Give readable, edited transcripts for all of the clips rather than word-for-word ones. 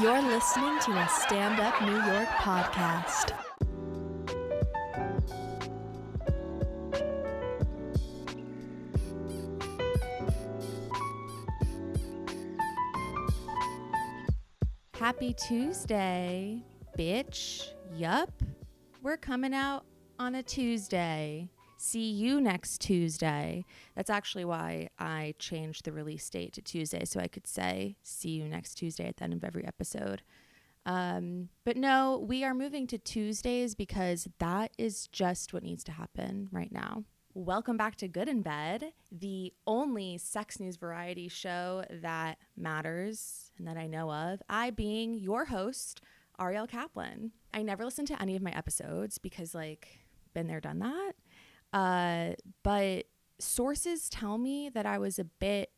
You're listening to a Stand Up New York podcast. Happy Tuesday, bitch. Yup. We're coming out on a Tuesday. See you next Tuesday. That's actually why I changed the release date to Tuesday, so I could say see you next Tuesday at the end of every episode. But no, we are moving to Tuesdays because that is just what needs to happen right now. Welcome back to Good in Bed, the only sex news variety show that matters and that I know of. I being your host, Arielle Kaplan. I never listened to any of my episodes because, been there, done that. But sources tell me that I was a bit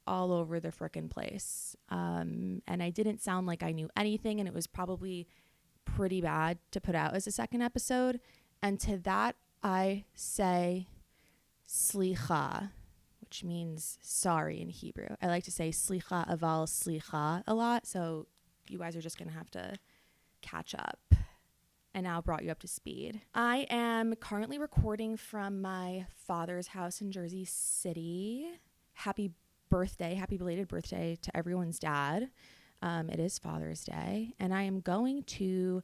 all over the frickin' place. And I didn't sound like I knew anything, and it was probably pretty bad to put out as a second episode. And to that, I say slicha, which means sorry in Hebrew. I like to say slicha aval slicha a lot, so you guys are just going to have to catch up. And now brought you up to speed. I am currently recording from my father's house in Jersey City. Happy belated birthday to everyone's dad. It is Father's Day. And I am going to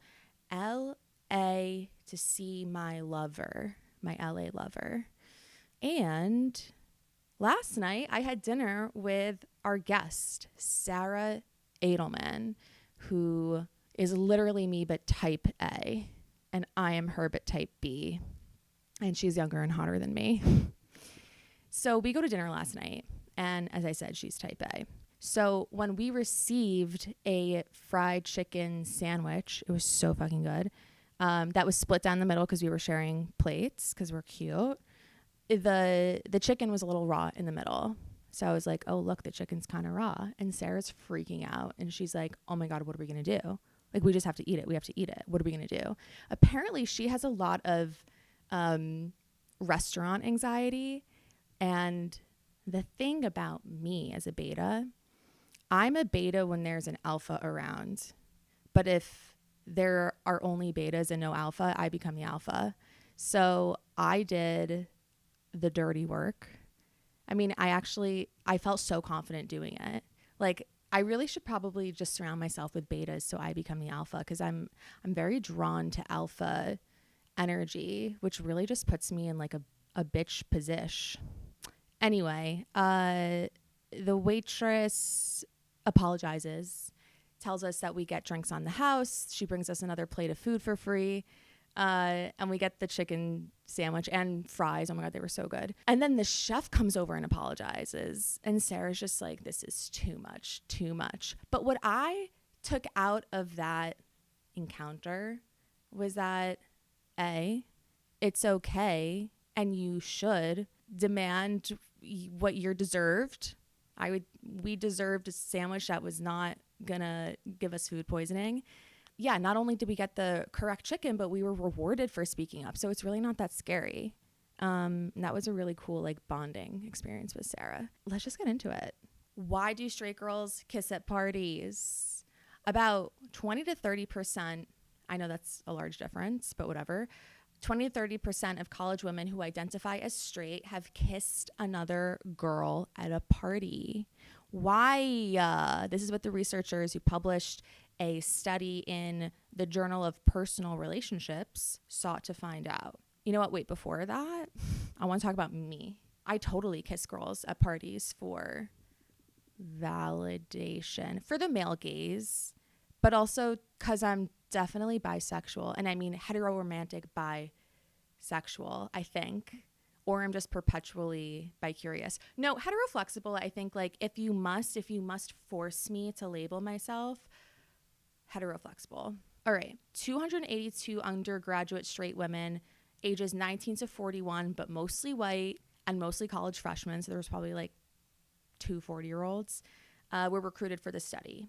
LA to see my lover, my LA lover. And last night I had dinner with our guest, Sarah Adelman, who is literally me but type A, and I am her but type B, and she's younger and hotter than me. So we go to dinner last night, and as I said, she's type A. So when we received a fried chicken sandwich, it was so fucking good, that was split down the middle because we were sharing plates because we're cute. The chicken was a little raw in the middle. So I was like, oh, look, the chicken's kind of raw. And Sarah's freaking out. And she's like, oh my God, what are we going to do? Like, we just have to eat it. We have to eat it. What are we going to do? Apparently, she has a lot of restaurant anxiety. And the thing about me as a beta, I'm a beta when there's an alpha around. But if there are only betas and no alpha, I become the alpha. So I did the dirty work. I mean, I felt so confident doing it. Like, I really should probably just surround myself with betas so I become the alpha, because I'm very drawn to alpha energy, which really just puts me in like a bitch position. Anyway, the waitress apologizes, tells us that we get drinks on the house. She brings us another plate of food for free. And we get the chicken sandwich and fries. Oh my God, they were so good. And then the chef comes over and apologizes. And Sarah's just like, this is too much. But what I took out of that encounter was that, A, it's okay and you should demand what you're deserved. We deserved a sandwich that was not gonna give us food poisoning. Yeah, not only did we get the correct chicken, but we were rewarded for speaking up. So it's really not that scary. And that was a really cool, bonding experience with Sarah. Let's just get into it. Why do straight girls kiss at parties? About 20 to 30%, I know that's a large difference, but whatever. 20 to 30% of college women who identify as straight have kissed another girl at a party. Why? This is what the researchers who published a study in the Journal of Personal Relationships sought to find out. You know what? Wait, before that, I want to talk about me. I totally kiss girls at parties for validation, for the male gaze, but also because I'm definitely bisexual. And I mean heteroromantic bisexual, I think. Or I'm just perpetually bi-curious. No, heteroflexible, I think, if you must force me to label myself, heteroflexible. All right, 282 undergraduate straight women, ages 19 to 41, but mostly white and mostly college freshmen. So there was probably 2 40-year-olds were recruited for the study.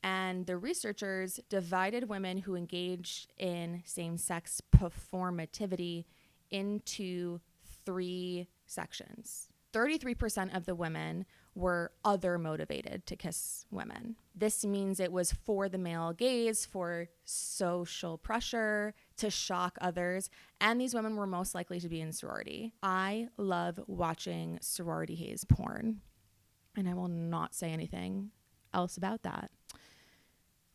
And the researchers divided women who engaged in same-sex performativity into 3 sections. 33% of the women were other motivated to kiss women. This means it was for the male gaze, for social pressure, to shock others, and these women were most likely to be in sorority. I love watching sorority haze porn, and I will not say anything else about that.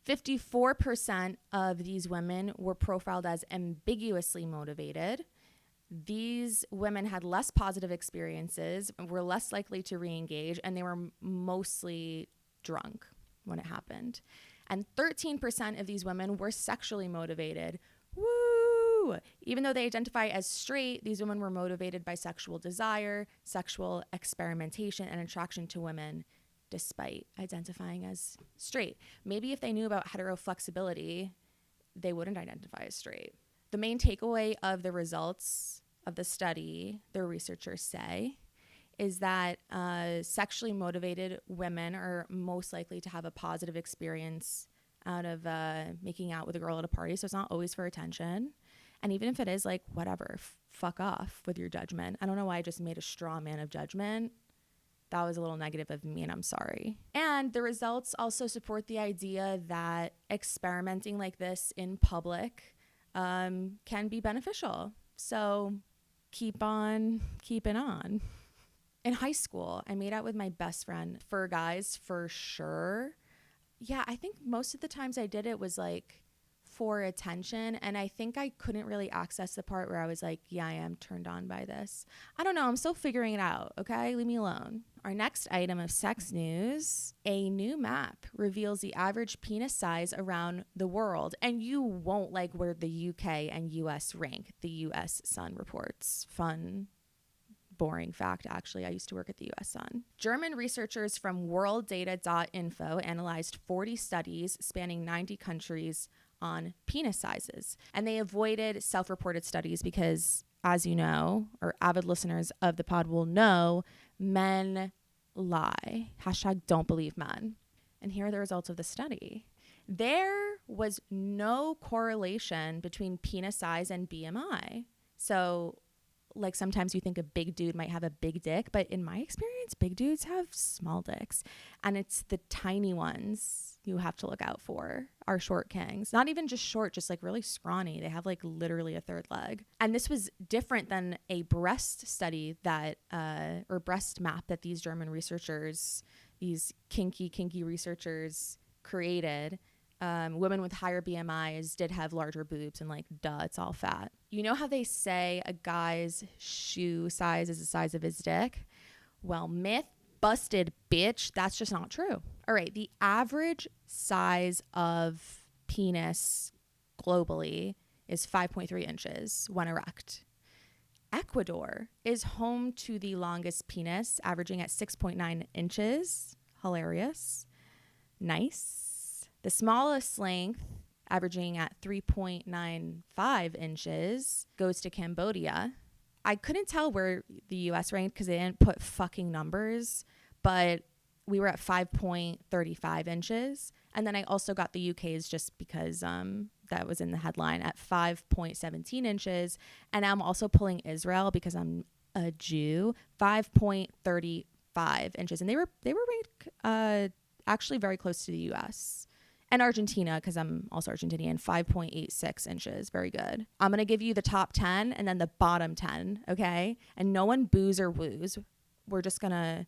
54% of these women were profiled as ambiguously motivated. These women had less positive experiences, were less likely to re-engage, and they were mostly drunk when it happened. And 13% of these women were sexually motivated. Woo! Even though they identify as straight, these women were motivated by sexual desire, sexual experimentation, and attraction to women, despite identifying as straight. Maybe if they knew about heteroflexibility, they wouldn't identify as straight. The main takeaway of the results of the study, the researchers say, is that sexually motivated women are most likely to have a positive experience out of making out with a girl at a party. So it's not always for attention. And even if it is, like, whatever, fuck off with your judgment. I don't know why I just made a straw man of judgment. That was a little negative of me, and I'm sorry. And the results also support the idea that experimenting like this in public can be beneficial. So keep on keeping on. In high school, I made out with my best friend. For guys, for sure. Yeah, I think most of the times I did it was like for attention. And I think I couldn't really access the part where I was like, yeah, I am turned on by this. I don't know. I'm still figuring it out. Okay, leave me alone. Our next item of sex news, a new map reveals the average penis size around the world. And you won't like where the UK and US rank. The US Sun reports. Fun, boring fact, actually. I used to work at the US Sun. German researchers from worlddata.info analyzed 40 studies spanning 90 countries on penis sizes. And they avoided self-reported studies because, as you know, or avid listeners of the pod will know, men lie. Hashtag don't believe men. And here are the results of the study. There was no correlation between penis size and BMI. So, like, sometimes you think a big dude might have a big dick, but in my experience, big dudes have small dicks. And it's the tiny ones you have to look out for, are short kings. Not even just short, just like really scrawny. They have like literally a third leg. And this was different than a breast study that, or breast map that these German researchers, these kinky researchers created. Women with higher BMIs did have larger boobs, and like, duh, it's all fat. You know how they say a guy's shoe size is the size of his dick? Well, myth busted, bitch. That's just not true. All right, the average size of penis globally is 5.3 inches when erect. Ecuador is home to the longest penis, averaging at 6.9 inches. Hilarious. Nice. The smallest length, averaging at 3.95 inches, goes to Cambodia. I couldn't tell where the US ranked because they didn't put fucking numbers, but we were at 5.35 inches. And then I also got the UK's just because that was in the headline at 5.17 inches. And I'm also pulling Israel because I'm a Jew, 5.35 inches. And they were ranked actually very close to the US. And Argentina, because I'm also Argentinian, 5.86 inches. Very good. I'm going to give you the top 10 and then the bottom 10, okay? And no one boos or woos. We're going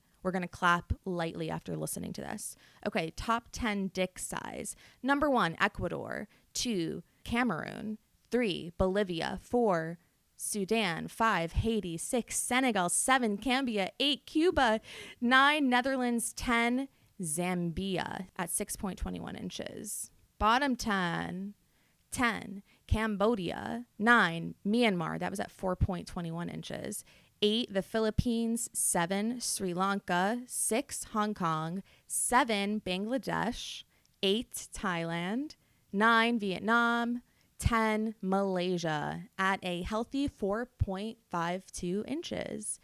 to clap lightly after listening to this. Okay, top 10 dick size. Number 1, Ecuador. 2, Cameroon. 3, Bolivia. 4, Sudan. 5, Haiti. 6, Senegal. 7, Gambia. 8, Cuba. 9, Netherlands. 10, Zambia at 6.21 inches. Bottom 10, Cambodia. 9, Myanmar. That was at 4.21 inches. 8, the Philippines. 7, Sri Lanka. 6, Hong Kong. 7, Bangladesh. 8, Thailand. 9, Vietnam. 10, Malaysia at a healthy 4.52 inches.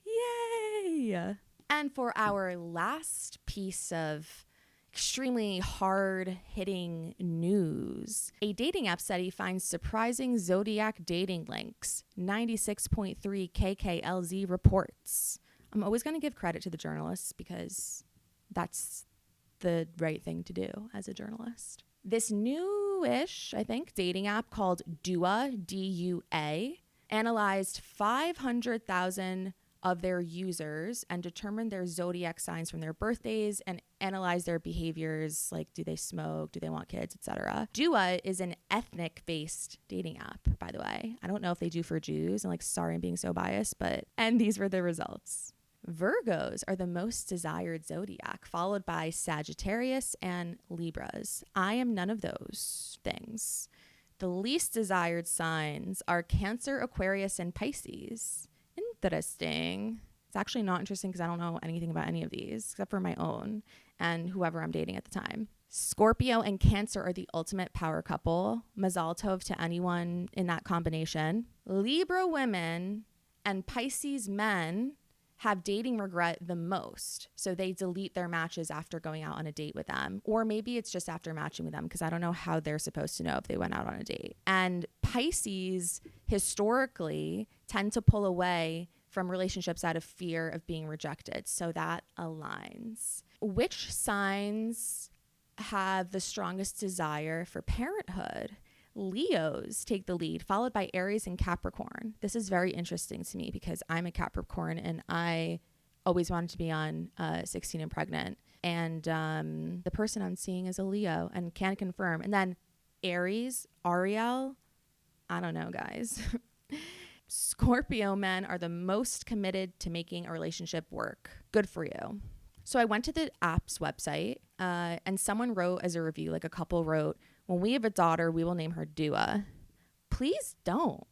Yay! And for our last piece of extremely hard-hitting news, a dating app study finds surprising zodiac dating links. 96.3 KKLZ reports. I'm always going to give credit to the journalists because that's the right thing to do as a journalist. This newish, I think, dating app called Dua, D-U-A, analyzed 500,000 of their users and determined their zodiac signs from their birthdays and analyzed their behaviors, like do they smoke, do they want kids, etc. Dua is an ethnic-based dating app, by the way. I don't know if they do for Jews, and like, sorry I'm being so biased, and these were the results. Virgos are the most desired zodiac, followed by Sagittarius and Libras. I am none of those things. The least desired signs are Cancer, Aquarius, and Pisces. Interesting. It's actually not interesting because I don't know anything about any of these except for my own and whoever I'm dating at the time. Scorpio and Cancer are the ultimate power couple. Mazal tov to anyone in that combination. Libra women and Pisces men have dating regret the most. So they delete their matches after going out on a date with them. Or maybe it's just after matching with them because I don't know how they're supposed to know if they went out on a date. And Pisces historically tend to pull away from relationships out of fear of being rejected. So that aligns. Which signs have the strongest desire for parenthood? Leos take the lead, followed by Aries and Capricorn. This is very interesting to me because I'm a Capricorn and I always wanted to be on 16 and pregnant. And the person I'm seeing is a Leo and can confirm. And then Aries, Arielle, I don't know, guys. Scorpio men are the most committed to making a relationship work. Good for you. So I went to the app's website and someone wrote as a review, like a couple wrote, when we have a daughter, we will name her Dua. Please don't.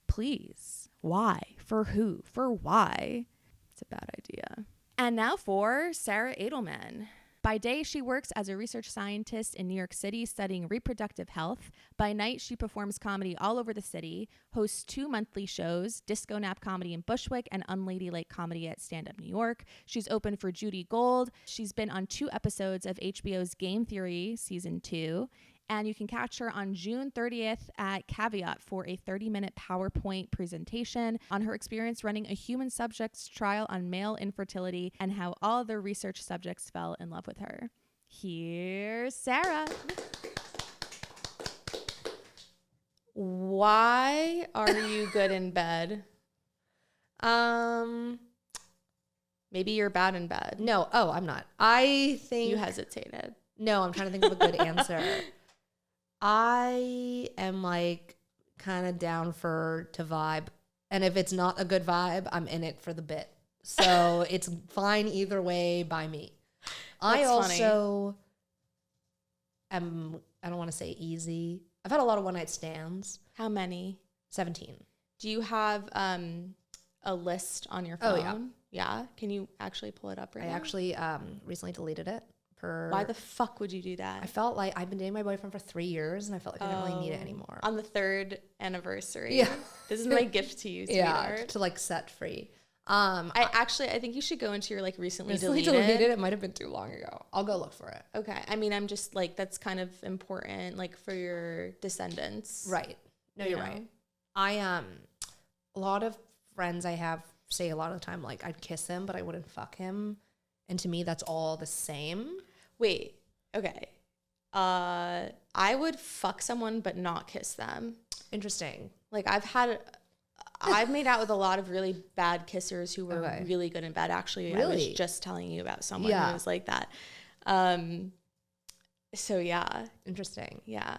Please. Why? For who? For why? It's a bad idea. And now for Sarah Adelman. By day, she works as a research scientist in New York City studying reproductive health. By night, she performs comedy all over the city, hosts 2 monthly shows, Disco Nap Comedy in Bushwick and Unladylike Comedy at Stand Up New York. She's open for Judy Gold. She's been on 2 episodes of HBO's Game Theory Season 2. And you can catch her on June 30th at Caveat for a 30-minute PowerPoint presentation on her experience running a human subjects trial on male infertility and how all the research subjects fell in love with her. Here's Sarah. Why are you good in bed? Maybe you're bad in bed. No. Oh, I'm not. I think... You hesitated. No, I'm trying to think of a good answer. I am like kind of down to vibe. And if it's not a good vibe, I'm in it for the bit. So it's fine either way by me. I also am, I don't want to say easy. I've had a lot of one-night stands. How many? 17. Do you have a list on your phone? Oh, yeah. Yeah? Can you actually pull it up right now? I actually recently deleted it. Why the fuck would you do that? I felt like I've been dating my boyfriend for 3 years and I felt like I didn't really need it anymore. On the 3rd anniversary. Yeah. This is my gift to you, sweetheart. Yeah, to like set free. I think you should go into your like recently deleted. It might have been too long ago. I'll go look for it. Okay. I mean, I'm just like, that's kind of important like for your descendants. Right. No, you're right. A lot of friends I have say a lot of the time, like I'd kiss him, but I wouldn't fuck him. And to me, that's all the same. Wait, okay. I would fuck someone but not kiss them. Interesting. Like I've made out with a lot of really bad kissers who were really good in bed. Actually, really? I was just telling you about someone who was like that. So yeah. Interesting. Yeah.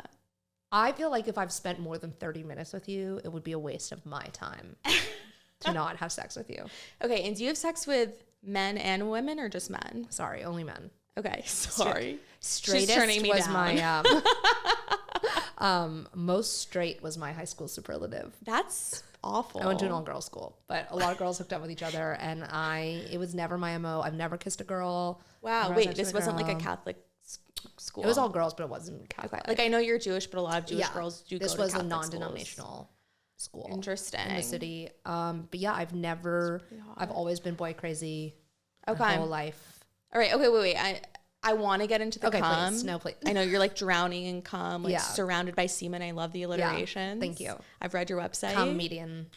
I feel like if I've spent more than 30 minutes with you, it would be a waste of my time to not have sex with you. Okay, and do you have sex with men and women or just men? Sorry, only men. Okay, sorry. Straightest was my most straight was my high school superlative. That's awful. I went to an all-girls school, but a lot of girls hooked up with each other, and it was never my MO. I've never kissed a girl. Wow, wait, this wasn't like a Catholic school. It was all girls, but it wasn't Catholic. Okay. Like I know you're Jewish, but a lot of Jewish girls do go to Catholic schools. This was a non-denominational school. Interesting. In the city. But yeah, I've always been boy crazy my whole life. All right, okay, wait. I want to get into the cum. Please. No, please. I know you're like drowning in cum, like surrounded by semen. I love the alliteration. Thank you. I've read your website. Cum median.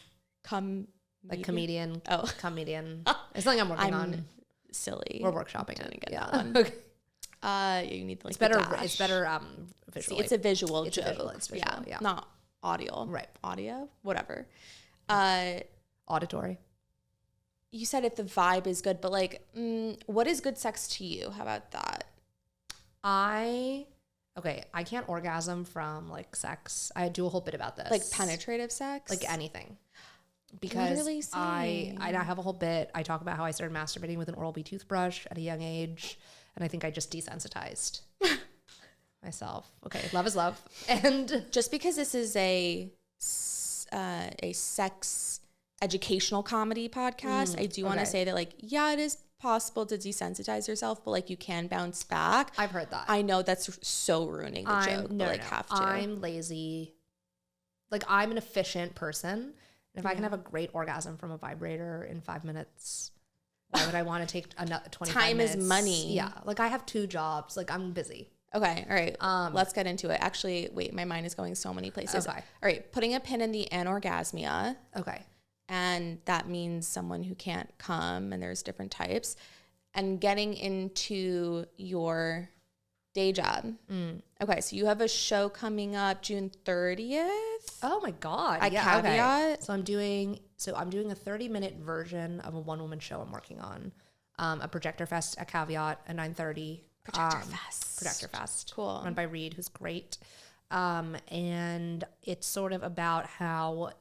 Cum Like comedian. Oh. Comedian. It's something I'm working on. Silly. We're workshopping it. Get Yeah. that one. Okay. You need like It's better. dash. It's better. Visually. See, it's a visual It's joke. a visual. It's visual. Yeah. Not audio. Right. Audio. Whatever. Auditory. You said if the vibe is good, but like, what is good sex to you? How about that? I can't orgasm from like sex. I do a whole bit about this. Like penetrative sex? Like anything. Because I have a whole bit. I talk about how I started masturbating with an Oral-B toothbrush at a young age. And I think I just desensitized myself. Okay. Love is love. And just because this is a sex educational comedy podcast, I do want to say that like, yeah, it is possible to desensitize yourself, but like you can bounce back. I've heard that. I know that's so ruining the joke, but like have to. I'm lazy. Like I'm an efficient person. And if I can have a great orgasm from a vibrator in 5 minutes, why would I want to take another 25 Time minutes? is money. Yeah. Like I have 2 jobs. Like I'm busy. Okay. All right. Let's get into it. Actually, wait, my mind is going so many places. Okay. All right. Putting a pin in the anorgasmia. Okay. And that means someone who can't come, and there's different types. And getting into your day job. Okay, so you have a show coming up June 30th. Oh my God. Caveat. Okay. So I'm doing a 30-minute version of a 1-woman show I'm working on. A Projector Fest at Caveat at 9:30. Projector Fest. Cool. Run by Reed, who's great. And it's sort of about how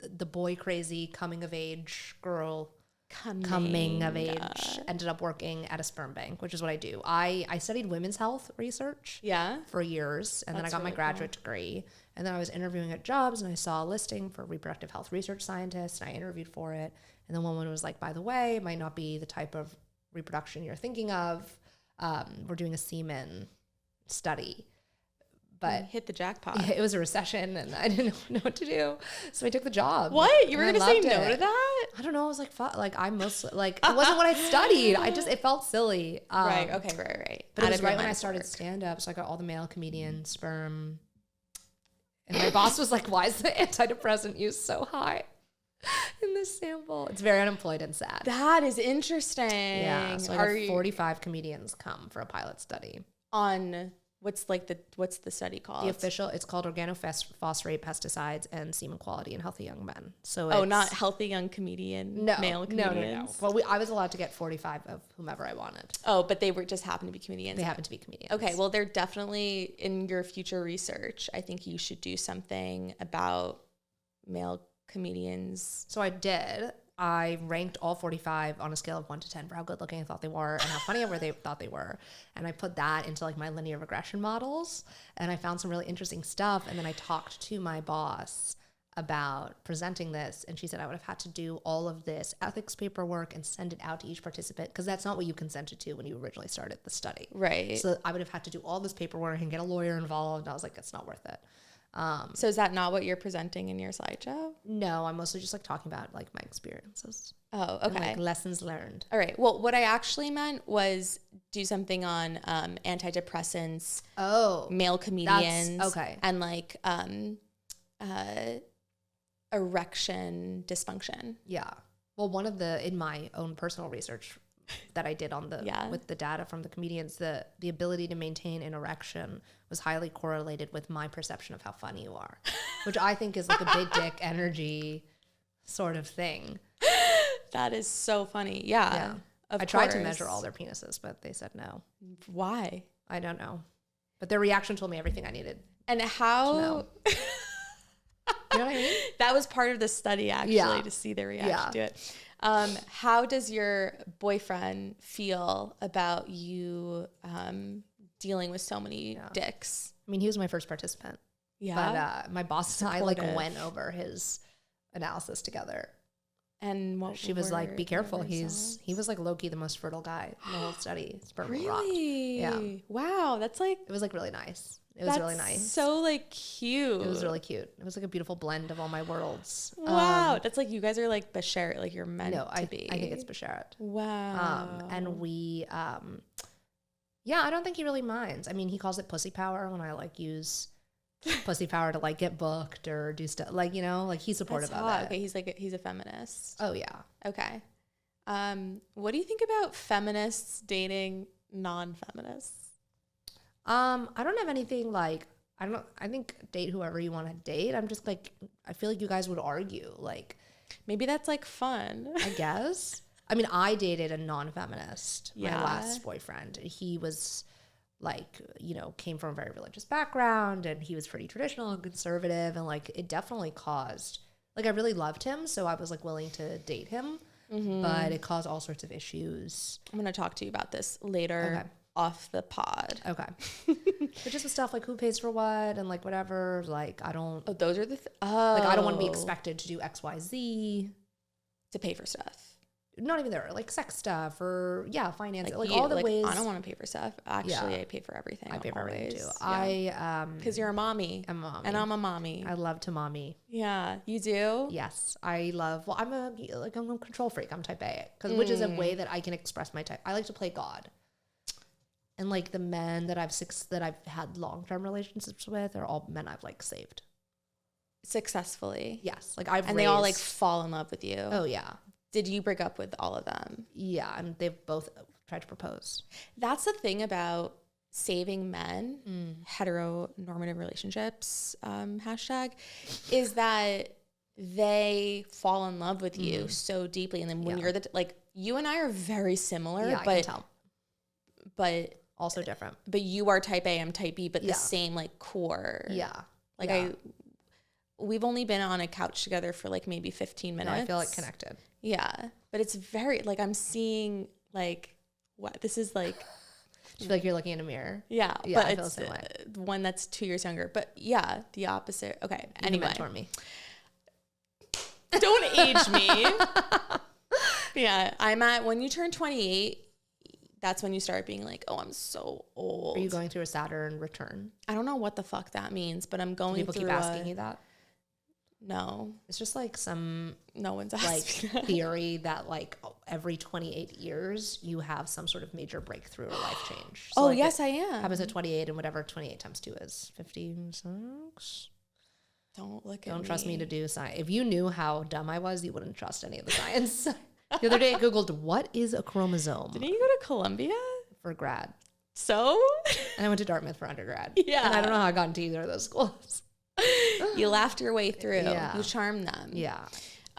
the boy crazy coming of age girl coming of age ended up working at a sperm bank, which is what I do. I studied women's health research for years, and then I got my graduate degree, and then I was interviewing at jobs, and I saw a listing for reproductive health research scientist, and I interviewed for it, and the woman was like, by the way, it might not be the type of reproduction you're thinking of. We're doing a semen study. But hit the jackpot. It was a recession and I didn't know what to do. So I took the job. What? You were going to say no to that? I don't know. I was like, fuck. Like, I mostly, like, it wasn't what I studied. It felt silly. Right. Okay. Right. But it was right when I started stand-up. So I got all the male comedians, sperm. And my boss was like, why is the antidepressant use so high in this sample? It's very unemployed and sad. That is interesting. Yeah. So I had 45 comedians come for a pilot study. On... What's the study called? It's called organophosphorate pesticides and semen quality in healthy young men. So not healthy young male comedians. No. Well, I was allowed to get 45 of whomever I wanted. Oh, but they were just happened to be comedians. They happened to be comedians. Okay, well, they're definitely in your future research. I think you should do something about male comedians. So I did. I ranked all 45 on a scale of 1 to 10 for how good looking I thought they were and how funny they thought they were. And I put that into like my linear regression models, and I found some really interesting stuff. And then I talked to my boss about presenting this, and she said I would have had to do all of this ethics paperwork and send it out to each participant, because that's not what you consented to when you originally started the study. Right. So I would have had to do all this paperwork and get a lawyer involved. And I was like, it's not worth it. So is that not what you're presenting in your slideshow? No, I'm mostly just like talking about like my experiences. Oh, okay. And, like lessons learned. All right. Well, what I actually meant was do something on antidepressants. Oh, male comedians. Okay. And like erection dysfunction. Yeah. Well, in my own personal research that I did on with the data from the comedians, the ability to maintain an erection was highly correlated with my perception of how funny you are, which I think is like a big dick energy sort of thing. That is so funny. Yeah. I tried to measure all their penises, but they said no. Why? I don't know. But their reaction told me everything I needed. And how? To know. You know what I mean? That was part of the study, actually, to see their reaction to it. How does your boyfriend feel about you dealing with so many dicks? I mean, he was my first participant. Yeah. But my boss and I went over his analysis together. And what she was like, be careful. He was like low-key the most fertile guy in the whole study. Sperm really? rocked. Yeah. Wow. That's like... It was like really nice. It was really nice. So like cute. It was really cute. It was like a beautiful blend of all my worlds. Wow. That's like, you guys are like Basheret, like you're meant to be. I think it's Basheret. Wow. And we, I don't think he really minds. I mean, he calls it pussy power when I like use pussy power to like get booked or do stuff. Like, you know, like he's supportive of it. Okay, he's a feminist. Oh yeah. Okay. What do you think about feminists dating non-feminists? I don't have anything like, I think date whoever you want to date. I'm just like, I feel like you guys would argue. Like, maybe that's like fun. I guess. I mean, I dated a non-feminist, my last boyfriend. He was like, you know, came from a very religious background, and he was pretty traditional and conservative, and like it definitely caused, like I really loved him, so I was like willing to date him, but it caused all sorts of issues. I'm going to talk to you about this later. Okay. Off the pod. Okay. But just the stuff like who pays for what and like whatever, like I don't. Oh, those are the like I don't want to be expected to do XYZ to pay for stuff. Not even there, like sex stuff or finance, like you, all the ways. I don't want to pay for stuff. Actually, I pay for everything. I pay for everything too. Yeah. Because you're a mommy. I'm a mommy. And I'm a mommy. I love to mommy. Yeah, you do. Yes, I love. Well, I'm a control freak. I'm type A, which is a way that I can express my type. I like to play God. And like the men that I've had long-term relationships with are all men I've like saved successfully. Yes, like they all like fall in love with you. Oh yeah. Did you break up with all of them? Yeah, and they've both tried to propose. That's the thing about saving men, heteronormative relationships, hashtag, is that they fall in love with you so deeply. And then when you're like, you and I are very similar, I can tell. But also different. But you are type A, I'm type B, but the same like core. Yeah. Like we've only been on a couch together for like maybe 15 minutes. No, I feel like connected. Yeah. But it's very like I'm seeing like what this is like. I feel like you're looking in a mirror. Yeah. Yeah, but I feel it's the same way. One that's 2 years younger. But yeah, the opposite. Okay. Anyway. Mentor me. Don't age me. Yeah. I'm at when you turn 28. That's when you start being like, oh, I'm so old. Are you going through a Saturn return? I don't know what the fuck that means, but I'm going through. People keep asking you that? No. It's just like no one's asking like theory that like every 28 years you have some sort of major breakthrough or life change. So like yes, I am. Happens at 28, and whatever 28 times 2 is 56. Don't trust me to do science. If you knew how dumb I was, you wouldn't trust any of the science. The other day I Googled, what is a chromosome? Didn't you go to Columbia? For grad. So? And I went to Dartmouch for undergrad. Yeah. And I don't know how I got into either of those schools. You laughed your way through. Yeah. You charmed them. Yeah.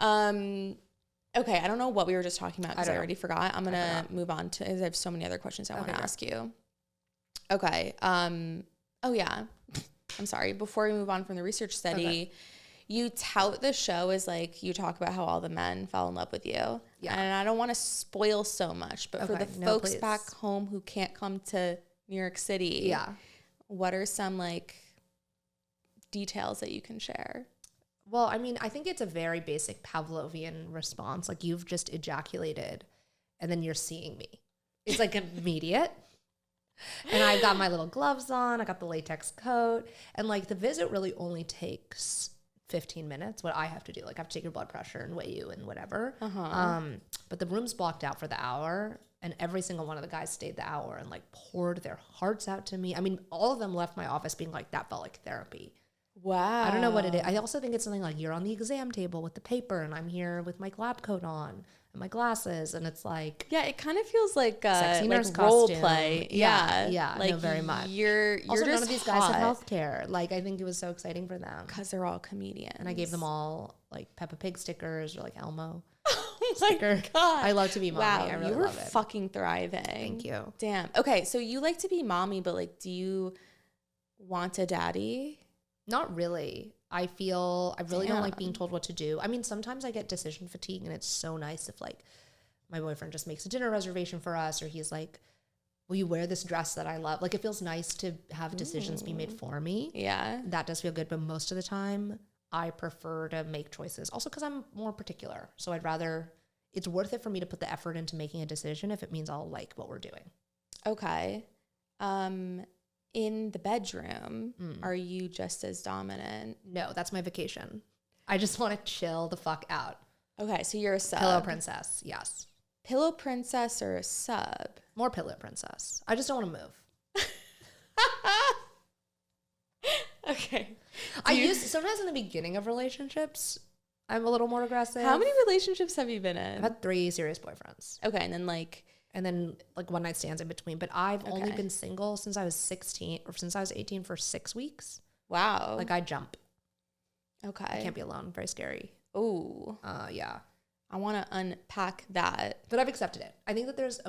Okay, I don't know what we were just talking about because I already forgot. I'm going to move on to, I have so many other questions I want to ask you. Okay. Oh, yeah. I'm sorry. Before we move on from the research study, you tout the show as like, you talk about how all the men fell in love with you. Yeah. And I don't want to spoil so much, but for the folks back home who can't come to New York City, what are some like details that you can share? Well, I mean, I think it's a very basic Pavlovian response. Like you've just ejaculated and then you're seeing me. It's like immediate. And I've got my little gloves on. I got the latex coat. And like the visit really only takes 15 minutes. What I have to do, like I have to take your blood pressure and weigh you and whatever. But the room's blocked out for the hour. And every single one of the guys stayed the hour and like poured their hearts out to me. I mean, all of them left my office being like, that felt like therapy. Wow. I don't know what it is. I also think it's something like you're on the exam table with the paper and I'm here with my lab coat on and my glasses. And it's like, yeah, it kind of feels like sexy nurse like role play. Yeah. Like no, very much. You're also, just none of these guys have healthcare. Like, I think it was so exciting for them. Because they're all comedians. And I gave them all like Peppa Pig stickers or like Elmo. Oh my God. I love to be mommy. Wow, I really you were love it. fucking thriving. Thank you. Damn. Okay, so you like to be mommy, but like, do you want a daddy? Not really. I really don't like being told what to do. I mean, sometimes I get decision fatigue and it's so nice if like my boyfriend just makes a dinner reservation for us or he's like, will you wear this dress that I love? Like it feels nice to have decisions be made for me. Yeah. That does feel good. But most of the time I prefer to make choices also because I'm more particular. So it's worth it for me to put the effort into making a decision if it means I'll like what we're doing. Okay. In the bedroom, are you just as dominant? No, that's my vacation. I just want to chill the fuck out. Okay, so you're a sub. Pillow princess, yes. Pillow princess or a sub? More pillow princess. I just don't want to move. Okay. Sometimes in the beginning of relationships, I'm a little more aggressive. How many relationships have you been in? I've had 3 serious boyfriends. Okay, and then like one night stands in between. But I've only been single since I was 16 or since I was 18 for 6 weeks. Wow. Like I jump. Okay. I can't be alone. Very scary. Ooh. Yeah. I want to unpack that. But I've accepted it. I think that there's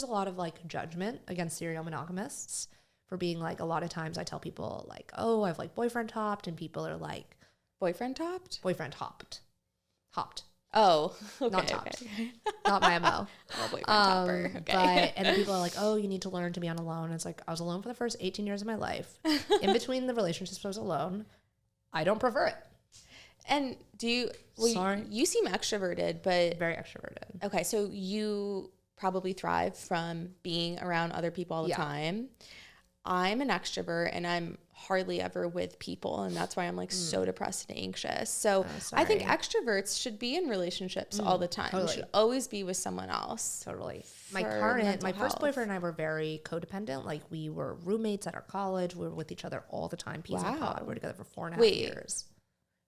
a lot of like judgment against serial monogamists for being like, a lot of times I tell people like, oh, I've like boyfriend hopped, and people are like, boyfriend topped? Boyfriend hopped. Oh, okay, not topped. Okay. Not my MO. Boyfriend topper. Okay. And then people are like, oh, you need to learn to be on alone. It's like, I was alone for the first 18 years of my life. In between the relationships, I was alone. I don't prefer it. And you seem extroverted, but very extroverted. Okay, so you probably thrive from being around other people all the time. I'm an extrovert, and I'm hardly ever with people, and that's why I'm like so depressed and anxious. So I think extroverts should be in relationships all the time. Totally. You should always be with someone else. Totally. My first boyfriend and I were very codependent. Like, we were roommates at our college. We were with each other all the time. Peas and pod. We were together for 4.5 years.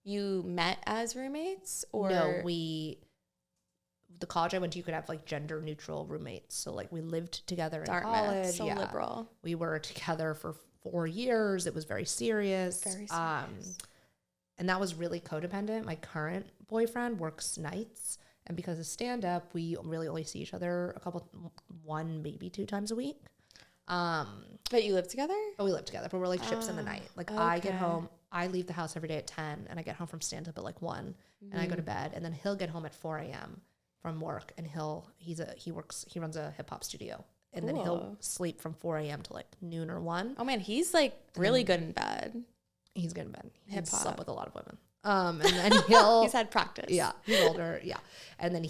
You met as roommates, or no? The college I went to, you could have like gender neutral roommates. So like we lived together in college. So liberal. We were together for 4 years. It was very serious. Very serious. And that was really codependent. My current boyfriend works nights, and because of stand up, we really only see each other 1, maybe 2 times a week. But you live together? Oh, we live together, but we're like ships in the night. Like I get home, I leave the house every day at 10, and I get home from stand up at like 1, and I go to bed, and then he'll get home at 4 a.m. from work, and he runs a hip hop studio, and then he'll sleep from 4 a.m. to like noon or 1. Oh man, he's like really good in bed. He's good in bed. He's slept with a lot of women. And then he's had practice. Yeah, he's older. Yeah, and then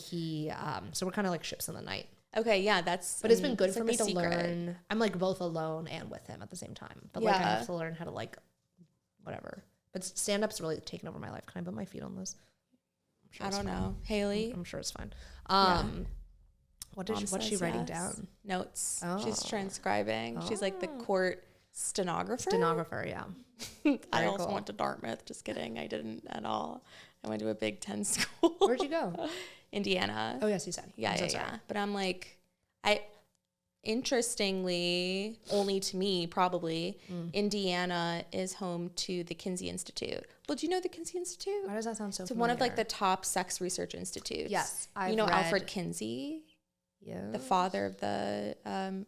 so we're kind of like ships in the night. Okay, yeah, but it's been good for me to learn. I'm like both alone and with him at the same time, but like I have to learn how to like whatever. But stand up's really taken over my life. Can I put my feet on this? I don't know. Haley? I'm sure it's fine. What's she writing down? Notes. Oh. She's transcribing. Oh. She's like the court stenographer. Yeah. I also went to Dartmouth. Just kidding. I didn't at all. I went to a Big Ten school. Where'd you go? Indiana. Oh, yes, you said. Yeah. But I'm like, interestingly, only to me probably, Indiana is home to the Kinsey Institute. Well, do you know the Kinsey Institute? Why does that sound so familiar? It's one of like the top sex research institutes. Yes, Alfred Kinsey? Yeah. The father of the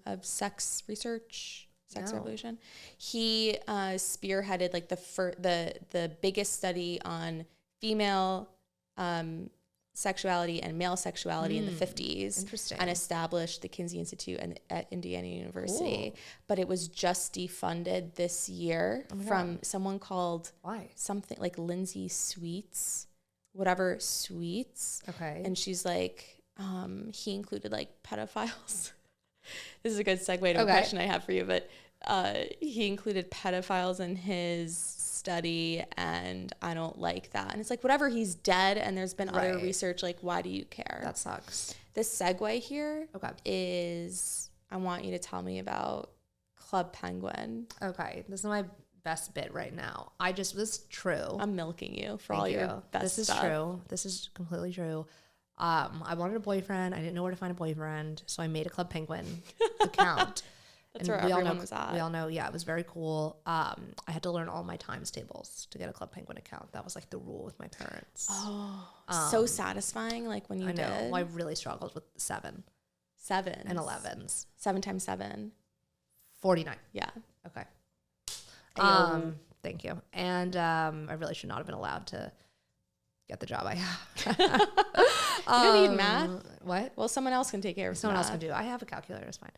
of sex research, revolution. He spearheaded like the biggest study on female sexuality and male sexuality in the 50s. Interesting. And established the Kinsey Institute at Indiana University. Cool. But it was just defunded this year from someone called something like Lindsay Sweets. Okay. And she's like, he included like pedophiles. This is a good segue to a question I have for you, but he included pedophiles in his study, and I don't like that. And it's like, whatever, he's dead, and there's been other research. Like, why do you care? That sucks. The segue here is, I want you to tell me about Club Penguin. Okay, this is my best bit right now. This is true. I'm milking you for all your best stuff. This is true. This is completely true. I wanted a boyfriend. I didn't know where to find a boyfriend, so I made a Club Penguin account. That's where everyone was at. We all know, it was very cool. I had to learn all my times tables to get a Club Penguin account. That was like the rule with my parents. Oh, so satisfying. Like when you did. Well, I really struggled with 7 and 11s. 7 times 7. 49. Yeah. Okay. Thank you. And I really should not have been allowed to get the job I have. You don't need math. What? Well, someone else can take care of someone else can do. I have a calculator. It's fine.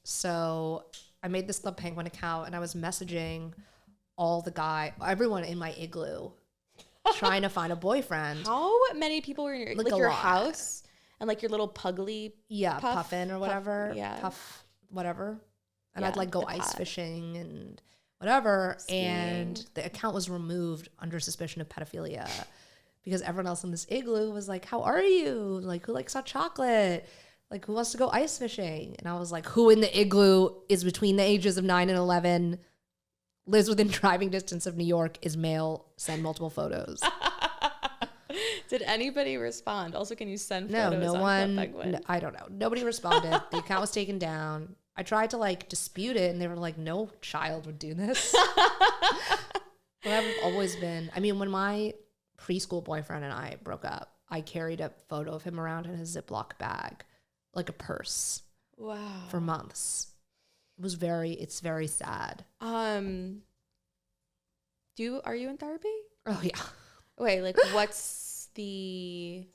So I made this Club Penguin account, and I was messaging everyone in my igloo, trying to find a boyfriend. How many people were in your house and like your little pugly? Yeah, Puffin or whatever. Puff, whatever. And I'd like go ice fishing and whatever. Skiing. And the account was removed under suspicion of pedophilia because everyone else in this igloo was like, "How are you? Like, who likes hot chocolate? Like, who wants to go ice fishing?" And I was like, "Who in the igloo is between the ages of 9 and 11? lives within driving distance of New York, is male, send multiple photos. Did anybody respond? Also, can you send No, photos no on one. Club Penguin? No, I don't know. Nobody responded. The account was taken down. I tried to like dispute it, and they were like, "No child would do this." But I've always been. I mean, when my preschool boyfriend and I broke up, I carried a photo of him around in his Ziploc bag, like a purse. Wow. For months. It's very sad. Are you in therapy? Oh yeah. Wait, like what's the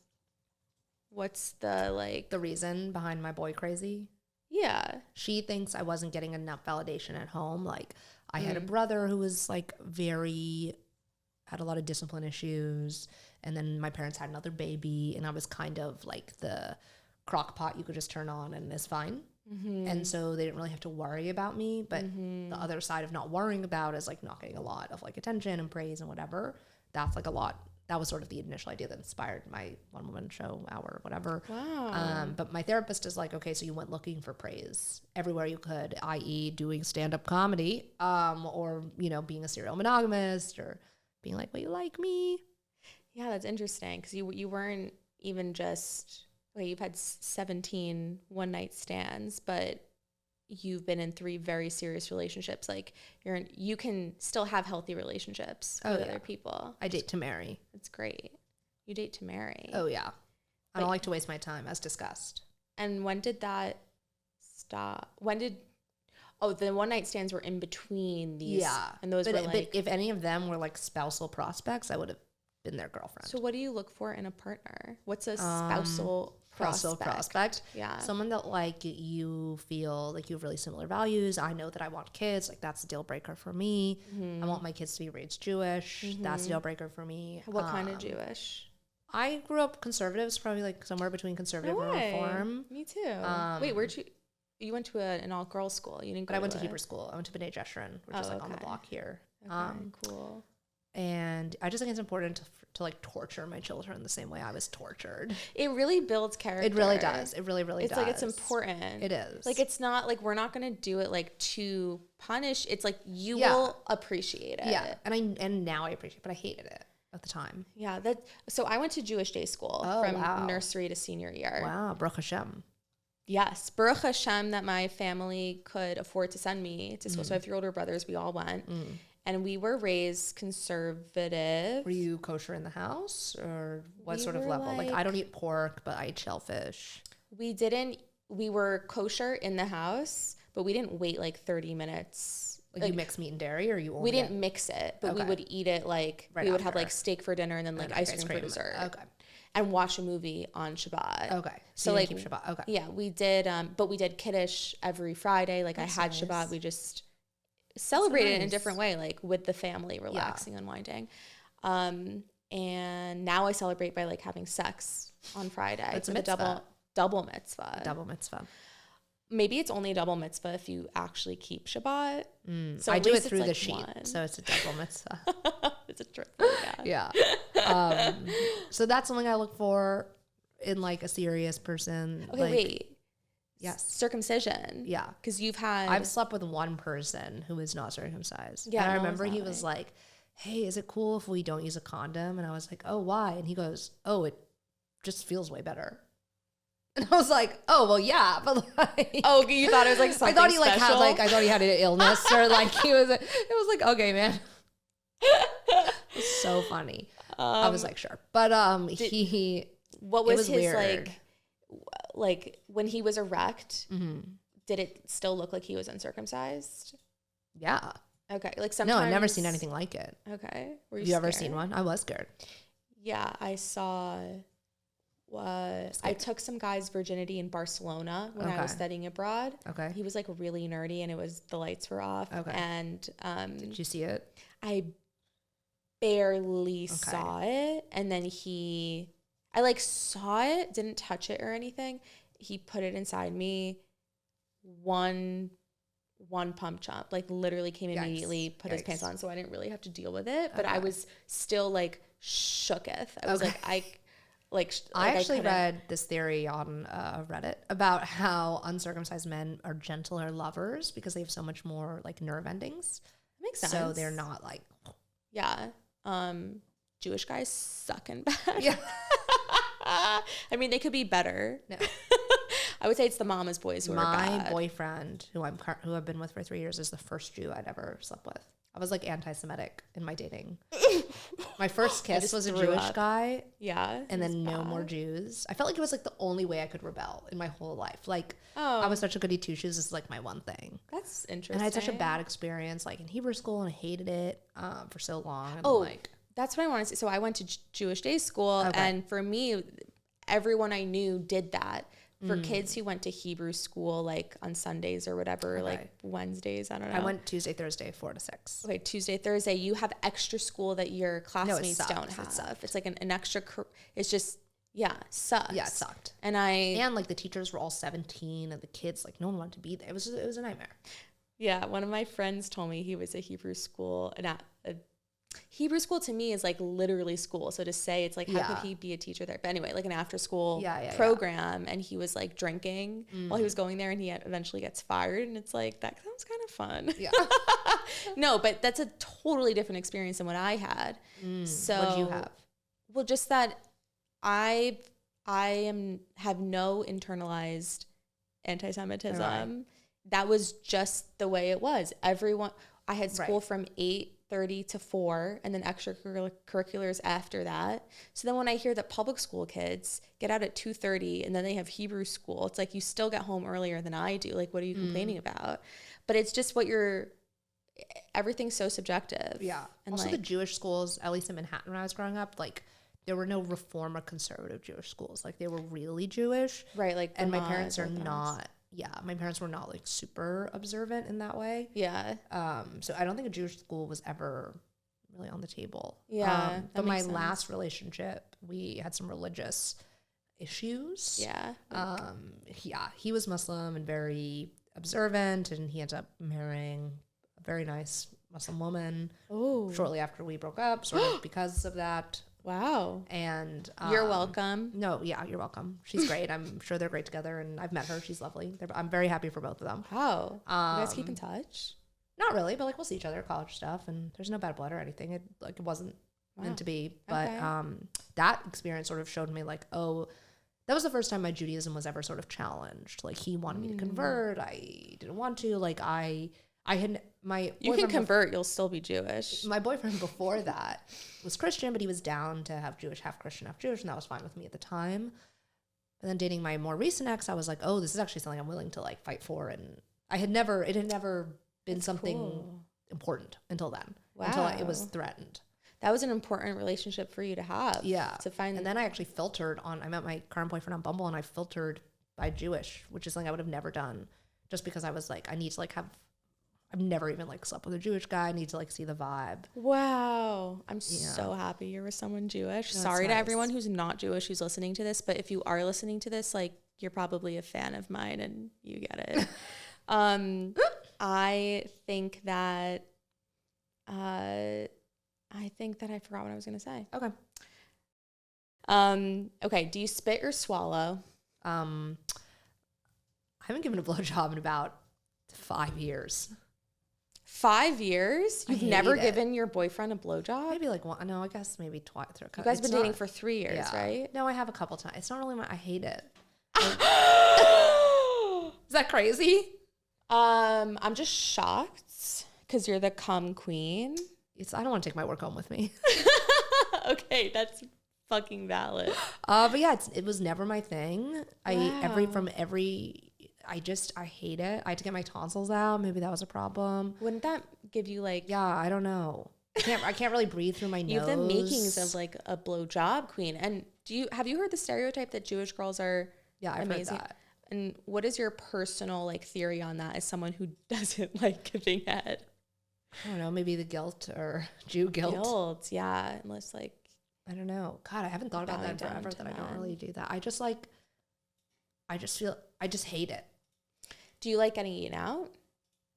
like The reason behind my boy crazy? Yeah. She thinks I wasn't getting enough validation at home. Like I had a brother who was like had a lot of discipline issues, and then my parents had another baby, and I was kind of like the crock pot you could just turn on and it's fine. Mm-hmm. And so they didn't really have to worry about me, but the other side of not worrying about is like not getting a lot of like attention and praise and whatever. That's like a lot. That was sort of the initial idea that inspired my one woman show hour, whatever. Wow. But my therapist is like, okay, so you went looking for praise everywhere you could, i.e. doing stand-up comedy, or, you know, being a serial monogamist, or being like, well, you like me. Yeah, that's interesting. Cause you weren't even just, well, you've had 17 one-night stands, but you've been in 3 very serious relationships. Like you can still have healthy relationships with other people. I date to marry. That's great. You date to marry. Oh yeah. I don't like to waste my time, as discussed. And when did that stop? The one-night stands were in between these. Yeah. And those were like. But if any of them were like spousal prospects, I would have been their girlfriend. So what do you look for in a partner? What's a spousal prospect? Yeah. Someone that like you feel like you have really similar values. I know that I want kids. Like that's a deal breaker for me. Mm-hmm. I want my kids to be raised Jewish. Mm-hmm. That's a deal breaker for me. What kind of Jewish? I grew up conservative, probably like somewhere between conservative and reform. Me too. Wait, where'd you went to an all-girls school? You didn't go But I went to Hebrew school. I went to B'nai Jeshurun, which is like on the block here. Okay, cool. And I just think it's important to like torture my children the same way I was tortured. It really builds character. It really does. It really, really does. It's like it's important. It is. Like it's not like we're not gonna do it like to punish. It's like you will appreciate it. Yeah. And now I appreciate it, but I hated it at the time. Yeah. So I went to Jewish day school from nursery to senior year. Wow, Baruch Hashem. Yes, Baruch Hashem that my family could afford to send me to school. So I have 3 older brothers. We all went. And we were raised conservative. Were you kosher in the house, or what sort of level? Like I don't eat pork, but I eat shellfish. We were kosher in the house, but we didn't wait like 30 minutes. Like you mix meat and dairy, or you only We didn't mix it, but we would eat it like we would have like steak for dinner and then like ice cream for dessert. Okay. And watch a movie on Shabbat. Okay. So like keep Shabbat. Okay. Yeah, we did but we did Kiddush every Friday. Like I had Shabbat. We just celebrated it in a different way, like with the family, relaxing, unwinding. And now I celebrate by like having sex on Friday. It's a double mitzvah. Double mitzvah. Maybe it's only a double mitzvah if you actually keep Shabbat. So I do it through the sheet, so it's a double mitzvah. It's a triple, yeah. So that's something I look for in like a serious person. Okay, wait. Yes. Circumcision. Yeah. Because I've slept with one person who is not circumcised. Yeah. And I remember he was like, hey, is it cool if we don't use a condom? And I was like, oh, why? And he goes, oh, it just feels way better. And I was like, oh, well, yeah. But like, oh, you thought it was like something I thought he special? I thought he had an illness or like it was like, okay, man. It was so funny. I was like, sure. But what was his weird. Like when he was erect, did it still look like he was uncircumcised? Yeah. Okay. Like sometimes. No, I've never seen anything like it. Okay. Were you ever seen one? I was scared. Yeah, I saw. I took some guy's virginity in Barcelona when I was studying abroad. Okay. He was like really nerdy, and the lights were off. Okay. And did you see it? I barely saw it, and then I like saw it, didn't touch it or anything. He put it inside me. One pump chump, like literally came immediately, put his pants on, so I didn't really have to deal with it. But I was still like shooketh. I was I actually read this theory on Reddit about how uncircumcised men are gentler lovers because they have so much more like nerve endings. makes sense. So they're not like, yeah. Jewish guys suck and bad. yeah. I mean, they could be better. No. I would say it's the mama's boys who are bad. My boyfriend, who I've been with for 3 years, is the first Jew I'd ever slept with. I was like anti-Semitic in my dating. My first kiss was a Jewish guy. Yeah. And then no more Jews. I felt like it was like the only way I could rebel in my whole life. Like, I was such a goody two shoes. This is like my one thing. That's interesting. And I had such a bad experience like in Hebrew school, and I hated it for so long. And like, that's what I want to say. So I went to Jewish day school, and for me, everyone I knew did that. For kids who went to Hebrew school, like on Sundays or whatever, like Wednesdays, I don't know. I went Tuesday, Thursday, 4 to 6. Okay, Tuesday, Thursday. You have extra school that your classmates don't have. It's like an extra. It's just sucks. Yeah, it sucked. And like the teachers were all 17, and the kids like no one wanted to be there. It was a nightmare. Yeah, one of my friends told me he was at Hebrew school, and Hebrew school to me is like literally school. So to say it's like, how could he be a teacher there? But anyway, like an after school program. And he was like drinking while he was going there, and he eventually gets fired. And it's like, that sounds kind of fun. Yeah. No, but that's a totally different experience than what I had. So what did you have? Well, just that I have no internalized anti-Semitism. Right. That was just the way it was. I had school from 8:30 to 4, and then extracurriculars after that. So then when I hear that public school kids get out at 2:30 and then they have Hebrew school, it's like, you still get home earlier than I do. Like, what are you complaining about? But it's just everything's so subjective. Yeah. And also the Jewish schools, at least in Manhattan when I was growing up, like there were no reform or conservative Jewish schools. Like they were really Jewish. Right. Like, and my parents are not. Yeah, my parents were not like super observant in that way. Yeah. So I don't think a Jewish school was ever really on the table. Yeah. But my last relationship, we had some religious issues. Yeah. He was Muslim and very observant, and he ended up marrying a very nice Muslim woman shortly after we broke up, sort of because of that. Wow. And you're welcome. No, yeah, you're welcome. She's great. I'm sure they're great together, and I've met her. She's lovely. I'm very happy for both of them. Wow. You guys keep in touch? Not really, but like we'll see each other at college stuff, and there's no bad blood or anything. It wasn't meant to be. But that experience sort of showed me like, that was the first time my Judaism was ever sort of challenged. Like he wanted me to convert. I didn't want to. Like you can convert, you'll still be Jewish. My boyfriend before that was Christian, but he was down to have Jewish, half Christian, half Jewish, and that was fine with me at the time. And then dating my more recent ex, I was like, this is actually something I'm willing to like fight for. And it had never been something important until then. Wow. Until it was threatened. That was an important relationship for you to have. Yeah. To find. And then I actually filtered I met my current boyfriend on Bumble, and I filtered by Jewish, which is something I would have never done, just because I was like, I need to like I've never even like slept with a Jewish guy. I need to like see the vibe. Wow. I'm so happy you're with someone Jewish. No, sorry to everyone who's not Jewish who's listening to this, but if you are listening to this, like you're probably a fan of mine and you get it. I think that I forgot what I was going to say. Okay. Okay. Do you spit or swallow? I haven't given a blowjob in about 5 years. 5 years? You've never given your boyfriend a blowjob? Maybe like one. No, I guess maybe twice. You guys been dating for 3 years, right? No, I have a couple times. It's not really I hate it. Is that crazy? I'm just shocked because you're the cum queen. I don't want to take my work home with me. Okay, that's fucking valid. But yeah, it was never my thing. I hate it. I had to get my tonsils out. Maybe that was a problem. Wouldn't that give you like? Yeah, I don't know. I can't really breathe through my nose. You have the makings of like a blowjob queen. And have you heard the stereotype that Jewish girls are amazing? Heard that. And what is your personal like theory on that as someone who doesn't like giving head? I don't know. Maybe the guilt or Jew guilt. Guilt, yeah. Unless like I don't know. God, I haven't thought about that in forever. That I don't really do that. I just hate it. Do you like getting eaten out?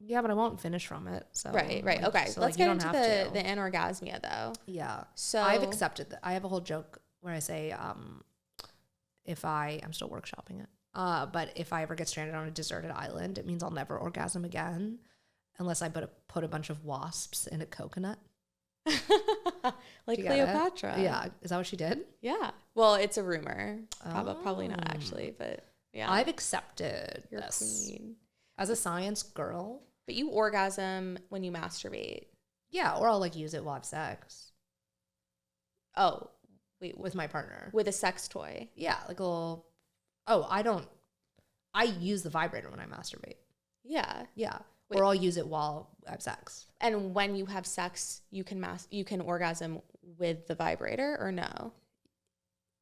Yeah, but I won't finish from it. So right. Okay, so let's get into the anorgasmia though. Yeah. So I've accepted that. I have a whole joke where I say, I'm still workshopping it. But if I ever get stranded on a deserted island, it means I'll never orgasm again. unless I put a bunch of wasps in a coconut. Like Cleopatra. Yeah. Is that what she did? Yeah. Well, it's a rumor. Probably not actually, but yeah. I've accepted You're this. queen. As a science girl. But you orgasm when you masturbate. Yeah, or I'll like use it while I have sex. Oh, wait. With my partner. With a sex toy. Yeah, like a little... Oh, I use the vibrator when I masturbate. Yeah. Yeah. Wait. Or I'll use it while I have sex. And when you have sex, you can orgasm with the vibrator or no?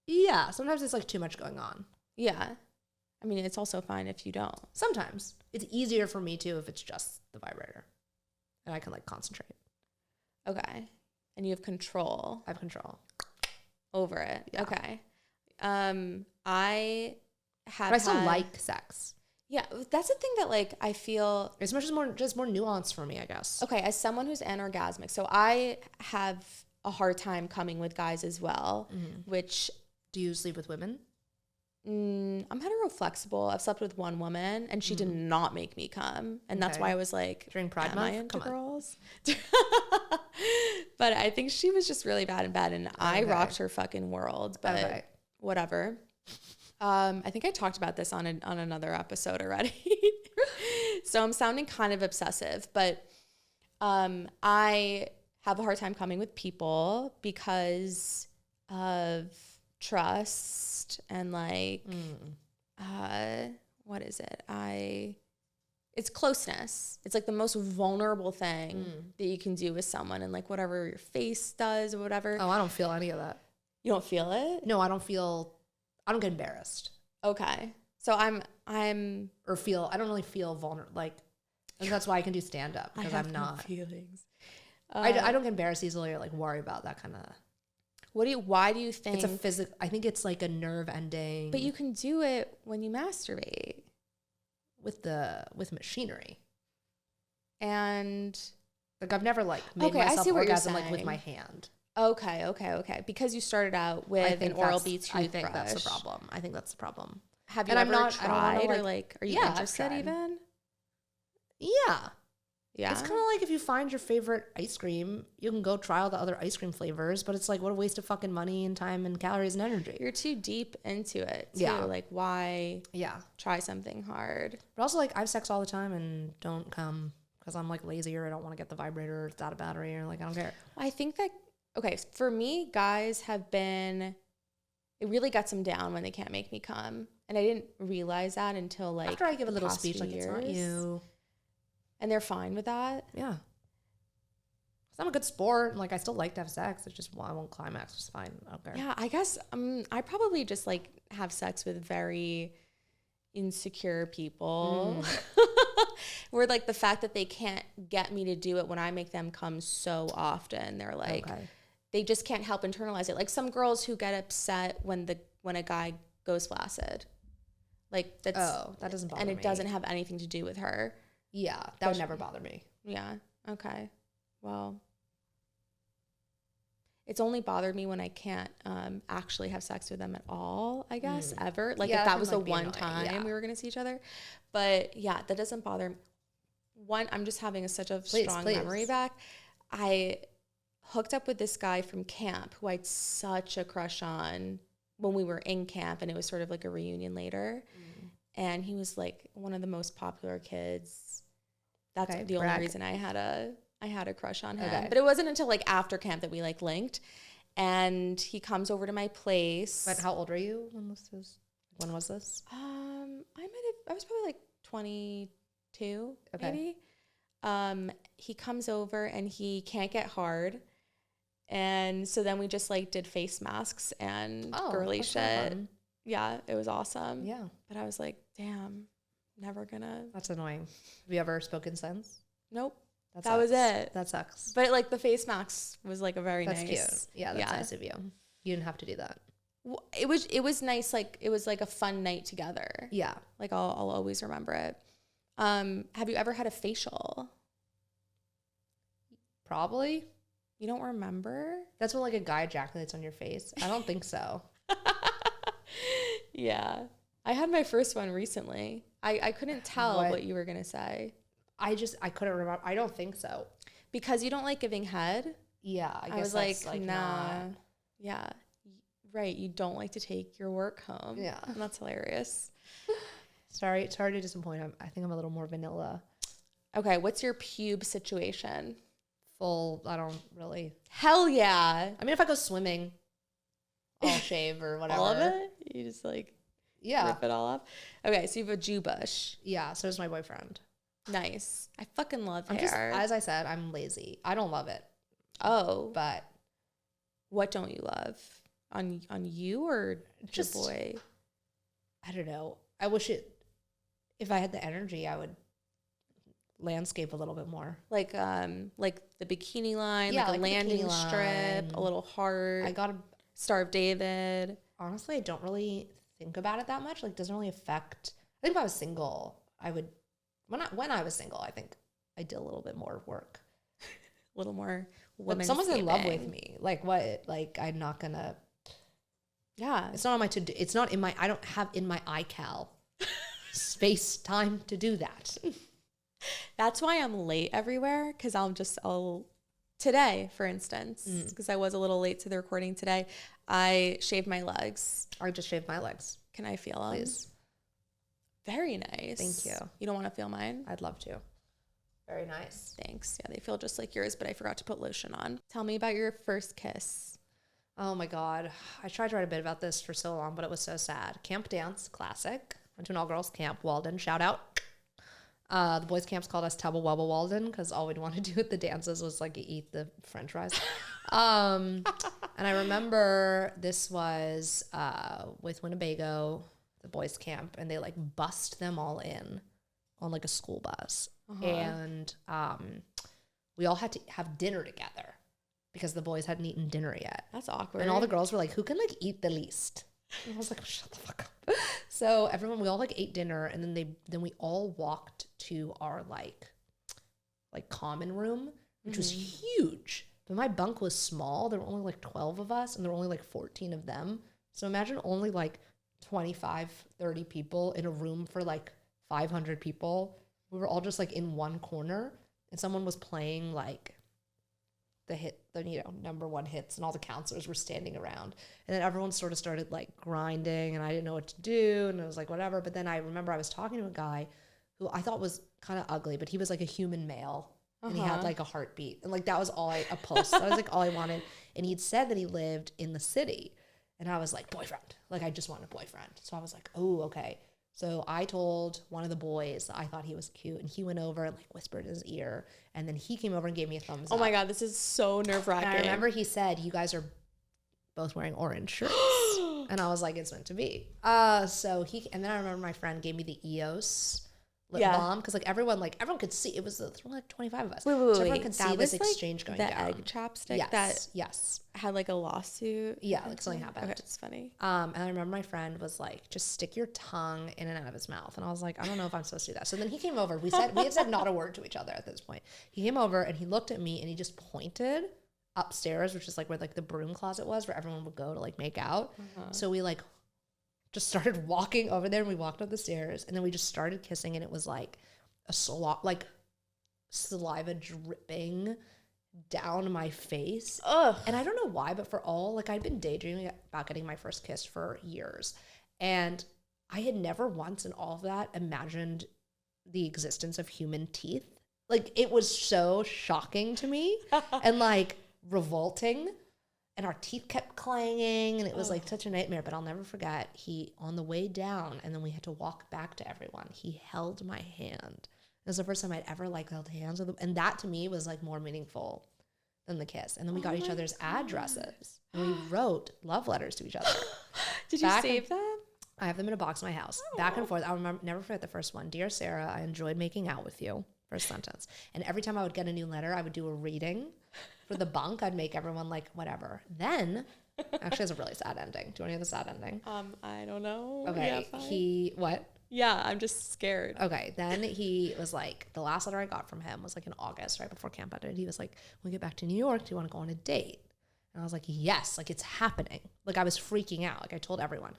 Yeah, sometimes it's like too much going on. Yeah. I mean, it's also fine if you don't. Sometimes. It's easier for me too if it's just the vibrator. And I can like concentrate. Okay. And you have control. I have control. Over it. Yeah. Okay. I still like sex. Yeah, that's the thing that like I feel it's much more nuanced for me, I guess. Okay, as someone who's anorgasmic, so I have a hard time coming with guys as well. Which do you sleep with women? I'm hetero flexible. I've slept with one woman, and she did not make me come, and that's why I was like, during Pride Month, am I into girls? But I think she was just really bad in bed, and I rocked her fucking world. But whatever. I think I talked about this on another episode already. So I'm sounding kind of obsessive, but I have a hard time coming with people because of trust and like what is it? It's closeness. It's like the most vulnerable thing that you can do with someone, and like whatever your face does or whatever. Oh, I don't feel any of that. You don't feel it? No, I don't get embarrassed. Okay. So I don't really feel vulnerable. Like, and that's why I can do stand up, because I'm not feelings. I don't get embarrassed easily or like worry about that kind of. Why do you think it's a physical? I think it's like a nerve ending. But you can do it when you masturbate with machinery. And like I've never like made myself orgasm like with my hand. Okay. Because you started out with an Oral-B toothbrush. I think that's the problem. Have you ever tried, or like, are you interested even? Yeah. Yeah. It's kind of like if you find your favorite ice cream, you can go try all the other ice cream flavors, but it's like, what a waste of fucking money and time and calories and energy. You're too deep into it, too. Yeah. Like, why try something hard? But also, like, I have sex all the time and don't come because I'm, like, lazy or I don't want to get the vibrator or it's out of battery or, like, I don't care. I think that, okay, for me, guys have been, it really gets them down when they can't make me come. And I didn't realize that until, like, after I give a little speech, like, years. It's not you. And they're fine with that? Yeah. Because I'm a good sport. And, like, I still like to have sex. It's just, I won't climax. It's fine. I don't care. Yeah, I guess I probably just, like, have sex with very insecure people. Where, like, the fact that they can't get me to do it when I make them come so often, they're like, they just can't help internalize it. Like, some girls who get upset when a guy goes flaccid. Like, that doesn't bother me. And it doesn't have anything to do with her. Yeah, that would never bother me. Yeah. Okay. Well, it's only bothered me when I can't actually have sex with them at all, I guess, ever. Like, if that was the one time we were going to see each other. But, yeah, that doesn't bother me. One, I'm just having such a strong memory back. I hooked up with this guy from camp who I had such a crush on when we were in camp, and it was sort of like a reunion later. And he was, like, one of the most popular kids. That's the only reason I had a crush on him. But it wasn't until, like, after camp that we, like, linked. And he comes over to my place. But how old were you when was this? I was probably, like, 22, maybe. He comes over and he can't get hard. And so then we just, like, did face masks and girly shit. Yeah, it was awesome. Yeah. But I was like, damn. Never gonna. That's annoying. Have you ever spoken since? Nope. That was it. That sucks. But like the face mask was like a very that's nice. Cute. Yeah, that's nice of you. You didn't have to do that. It was nice. Like it was like a fun night together. Yeah. Like I'll always remember it. Have you ever had a facial? Probably. You don't remember? That's when like a guy ejaculates on your face. I don't think so. Yeah. I had my first one recently. I couldn't tell what you were going to say. I couldn't remember. I don't think so. Because you don't like giving head? Yeah, I was guess like, nah. Not. Yeah. Right. You don't like to take your work home. Yeah. And that's hilarious. Sorry to disappoint. I think I'm a little more vanilla. Okay. What's your pube situation? Full. I don't really. Hell yeah. I mean, if I go swimming, I'll shave or whatever. All of it? You just like rip it all off? Okay. So you have a Jew bush. Yeah. So does my boyfriend. Nice. I fucking love hair. Just, as I said, I'm lazy. I don't love it. Oh. But. What don't you love? On you or just your boy? I don't know. I wish if I had the energy, I would landscape a little bit more. Like the bikini line, like a landing strip, a little heart. I got a Star of David. Honestly, I don't really think about it that much. Like, doesn't really affect. I think if I was single, I would. When I was single, I think I did a little bit more work. A little more women. Someone's in love with me. Like what? Like I'm not gonna. Yeah. It's not on my to do. It's not in my. I don't have in my iCal space time to do that. That's why I'm late everywhere. Because I'll today, for instance, because I was a little late to the recording today, I shaved my legs. I just shaved my legs. Can I feel them? Please. Very nice. Thank you. You don't want to feel mine? I'd love to. Very nice. Thanks. Yeah, they feel just like yours, but I forgot to put lotion on. Tell me about your first kiss. Oh my God. I tried to write a bit about this for so long, but it was so sad. Camp dance, classic. Went to an all-girls camp, Walden, shout out. The boys' camps called us Tubble Wubble Walden because all we'd want to do at the dances was like eat the french fries. And I remember this was with Winnebago, the boys' camp, and they like bussed them all in on like a school bus. And we all had to have dinner together because the boys hadn't eaten dinner yet. That's awkward. And all the girls were like, who can like eat the least? And I was like, shut the fuck up. So we all like ate dinner, and then we all walked to our like common room, which was huge. But my bunk was small. There were only like 12 of us, and there were only like 14 of them. So imagine only like 25, 30 people in a room for like 500 people. We were all just like in one corner, and someone was playing like the number one hits, and all the counselors were standing around, and then everyone sort of started like grinding, and I didn't know what to do, and it was like whatever. But then I remember I was talking to a guy who I thought was kind of ugly, but he was like a human male, and he had like a heartbeat, and like that was all a pulse. That was like all I wanted. And he'd said that he lived in the city, and I was like, boyfriend, like I just want a boyfriend. So I was like, oh, okay. So I told one of the boys that I thought he was cute, and he went over and like whispered in his ear, and then he came over and gave me a thumbs up. Oh my God, this is so nerve-wracking. And I remember he said, you guys are both wearing orange shirts. And I was like, it's meant to be. And then I remember my friend gave me the EOS lip balm, because like everyone could see. It was like 25 of us. Wait. So everyone could see this exchange going down. The egg chapstick yes. had like a lawsuit. Yeah, like something happened. Okay, it's funny. And I remember my friend was like, just stick your tongue in and out of his mouth. And I was like, I don't know if I'm supposed to do that. So then he came over. We had said not a word to each other at this point. He came over and he looked at me and he just pointed upstairs, which is like where like the broom closet was, where everyone would go to like make out. So we like just started walking over there, and we walked up the stairs, and then we just started kissing, and it was like saliva dripping down my face. Ugh. And I don't know why, but I'd been daydreaming about getting my first kiss for years, and I had never once in all of that imagined the existence of human teeth. Like, it was so shocking to me and like revolting. And our teeth kept clanging, and it was like such a nightmare. But I'll never forget, he, on the way down, and then we had to walk back to everyone, he held my hand. It was the first time I'd ever like held hands with him. And that to me was like more meaningful than the kiss. And then we got each other's addresses, and we wrote love letters to each other. Did you save them? I have them in a box in my house. Back and forth. I'll never forget the first one. Dear Sarah, I enjoyed making out with you. First sentence. And every time I would get a new letter, I would do a reading. For the bunk, I'd make everyone like, whatever. Then, actually, it's a really sad ending. Do you want to hear the sad ending? I don't know. Okay. Yeah, what? Yeah, I'm just scared. Okay. Then he was like, the last letter I got from him was like in August, right before camp ended. He was like, when we get back to New York, do you want to go on a date? And I was like, yes, like it's happening. Like I was freaking out. Like I told everyone.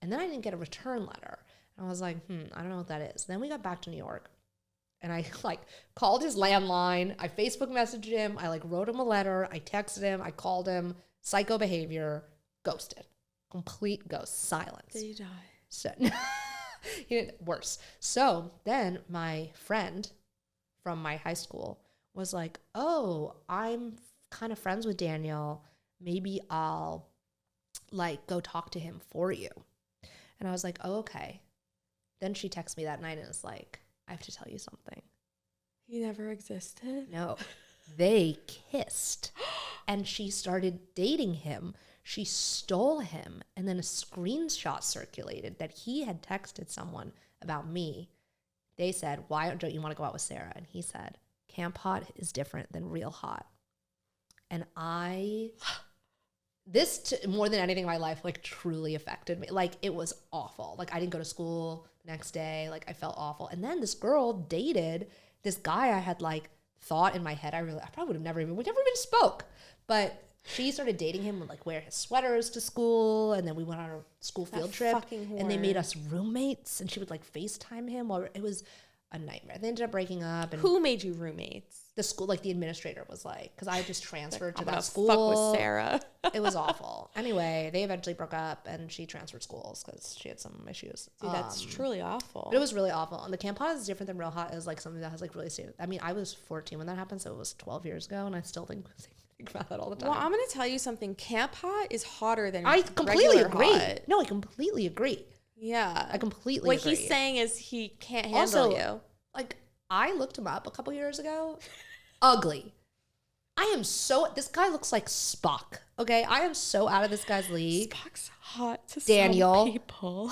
And then I didn't get a return letter. And I was like, I don't know what that is. Then we got back to New York. And I like called his landline. I Facebook messaged him. I like wrote him a letter. I texted him. I called him. Psycho behavior. Ghosted. Complete ghost. Silence. Did he die? So, he didn't. Worse. So then my friend from my high school was like, oh, I'm kind of friends with Daniel. Maybe I'll like go talk to him for you. And I was like, oh, okay. Then she texted me that night and was like, I have to tell you something. He never existed? No. They kissed. And she started dating him. She stole him. And then a screenshot circulated that he had texted someone about me. They said, why don't you want to go out with Sarah? And he said, camp hot is different than real hot. And more than anything in my life, like truly affected me. Like it was awful. Like I didn't go to school the next day. Like I felt awful. And then this girl dated this guy I had like thought in my head. I probably would have we never even spoke. But she started dating him, would like wear his sweaters to school. And then we went on a school field trip and they made us roommates and she would like FaceTime him while it was a nightmare. They ended up breaking up. And who made you roommates? The school, like the administrator was like, because I just transferred to that school. Fuck with Sarah. It was awful. Anyway, they eventually broke up and she transferred schools because she had some issues. Dude, that's truly awful. But it was really awful. And the camp hot is different than real hot. Is like something that has like really serious. I mean, I was 14 when that happened, so it was 12 years ago, and I still think about that all the time. Well, I'm gonna tell you something. Camp hot is hotter than I completely agree. Hot. No, I completely agree. Yeah, I completely agree. What he's saying is he can't handle you. Like I looked him up a couple years ago. Ugly. This guy looks like Spock. Okay, I am so out of this guy's league. Spock's hot to Daniel. some people.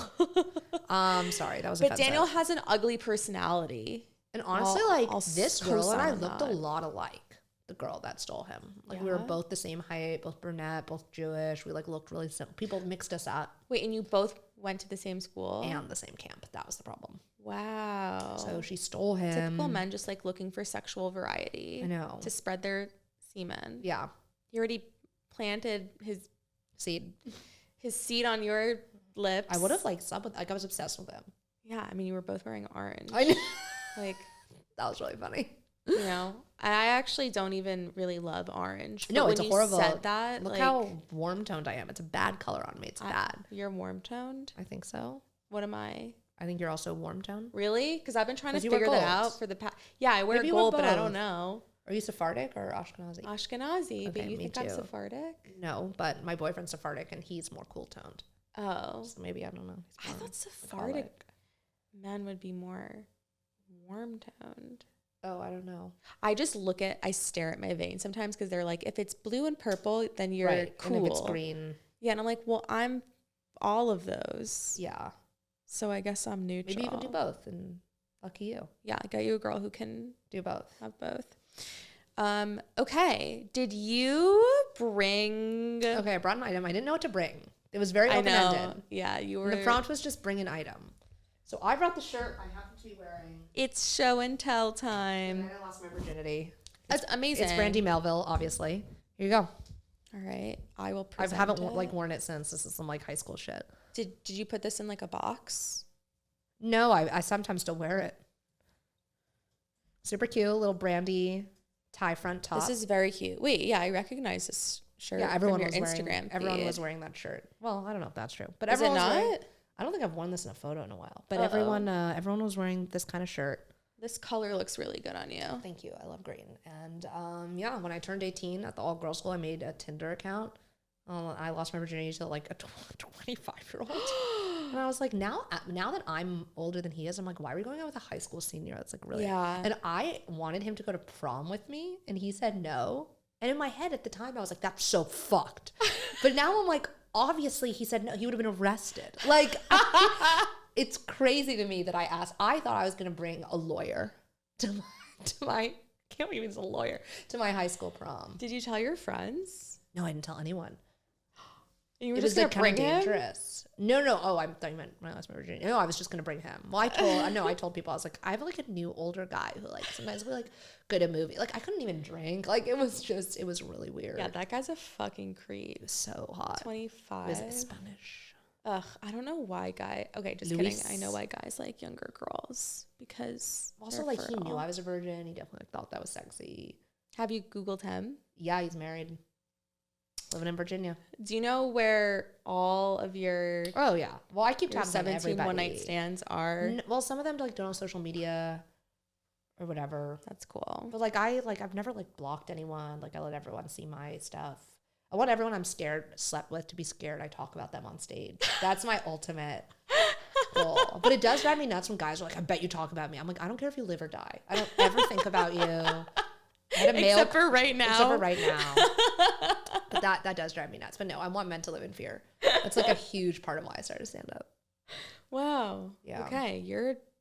Sorry, that was but offensive. Daniel has an ugly personality. And honestly, this girl and I looked a lot alike. The girl that stole him. Like we were both the same height, both brunette, both Jewish. We like looked really simple. People mixed us up. Wait, and you both went to the same school? And the same camp. That was the problem. Wow. So she stole him. Typical men just like looking for sexual variety. I know. To spread their semen. Yeah. He already planted his seed on your lips. I would have like slept with, like I was obsessed with him. Yeah. I mean, you were both wearing orange. I know. Like. That was really funny. You know, I actually don't even really love orange. No, it's a horrible. Said that, look how warm toned I am. It's a bad color on me. It's bad. You're warm toned? I think so. What am I? I think you're also warm toned. Really? Because I've been trying to figure that out for the past. Yeah, I wear gold, but I don't know. Are you Sephardic or Ashkenazi? Ashkenazi, okay, but you think I'm Sephardic? No, but my boyfriend's Sephardic and he's more cool toned. Oh, so maybe I don't know. I thought Sephardic men would be more warm toned. Oh, I don't know. I stare at my veins sometimes because they're like, if it's blue and purple, then you're cool. And if it's green. Yeah, and I'm like, well, I'm all of those. Yeah. So I guess I'm neutral. Maybe you can do both, and lucky you. Yeah, I got you a girl who can do both. Have both. Okay. Did you bring... Okay, I brought an item. I didn't know what to bring. It was very open-ended. Yeah, you were... And the prompt was just bring an item. So I brought the shirt I happen to be wearing. It's show and tell time. And I lost my virginity. That's amazing. It's Brandy Melville, obviously. Here you go. All right. I will present I haven't worn it since. This is some like high school shit. Did you put this in like a box? No, I sometimes still wear it. Super cute, little Brandy tie front top. This is very cute. Wait, yeah, I recognize this shirt. Yeah, everyone from was your Instagram. Everyone was wearing that shirt. Well, I don't know if that's true, but is everyone it was not? wearing, I don't think I've worn this in a photo in a while. But everyone was wearing this kind of shirt. This color looks really good on you. Thank you. I love green. And yeah, when I turned 18 at the all girls school, I made a Tinder account. I lost my virginity to like a 25-year-old. And I was like, now that I'm older than he is, I'm like, why are we going out with a high school senior? That's like really. Yeah. And I wanted him to go to prom with me, and he said no. And in my head at the time, I was like, that's so fucked. But now I'm like, obviously he said no. He would have been arrested. Like, it's crazy to me that I asked. I thought I was going to bring a lawyer to my can't believe he's a lawyer, to my high school prom. Did you tell your friends? No, I didn't tell anyone. You were just going to bring him? Dangerous. No. Oh, I thought you meant when I lost my virginity. No, I was just going to bring him. Well, I told people, I was like, I have like a new older guy who like sometimes we like go to a movie. Like I couldn't even drink. Like it was really weird. Yeah, that guy's a fucking creep. He was so hot. 25. Was it Spanish? Ugh, I don't know why okay, just Luis. kidding. I know why guys like younger girls because Also, like, he knew I was a virgin. He definitely thought that was sexy. Have you Googled him? Yeah, he's married. Living in Virginia. Do you know where all of your Oh, yeah. Well, I keep tabs on 17 everybody. one-night stands are? Well, some of them, like, don't have social media or whatever. That's cool. But, like, I've never, like, blocked anyone. Like, I let everyone see my stuff. I want everyone I'm slept with to be scared I talk about them on stage. That's my ultimate goal. But it does drive me nuts when guys are like, I bet you talk about me. I'm like, I don't care if you live or die. I don't ever think about you. Except for right now. Except for right now. But that does drive me nuts. But no, I want men to live in fear. That's like a huge part of why I started stand up. Wow. Yeah. Okay.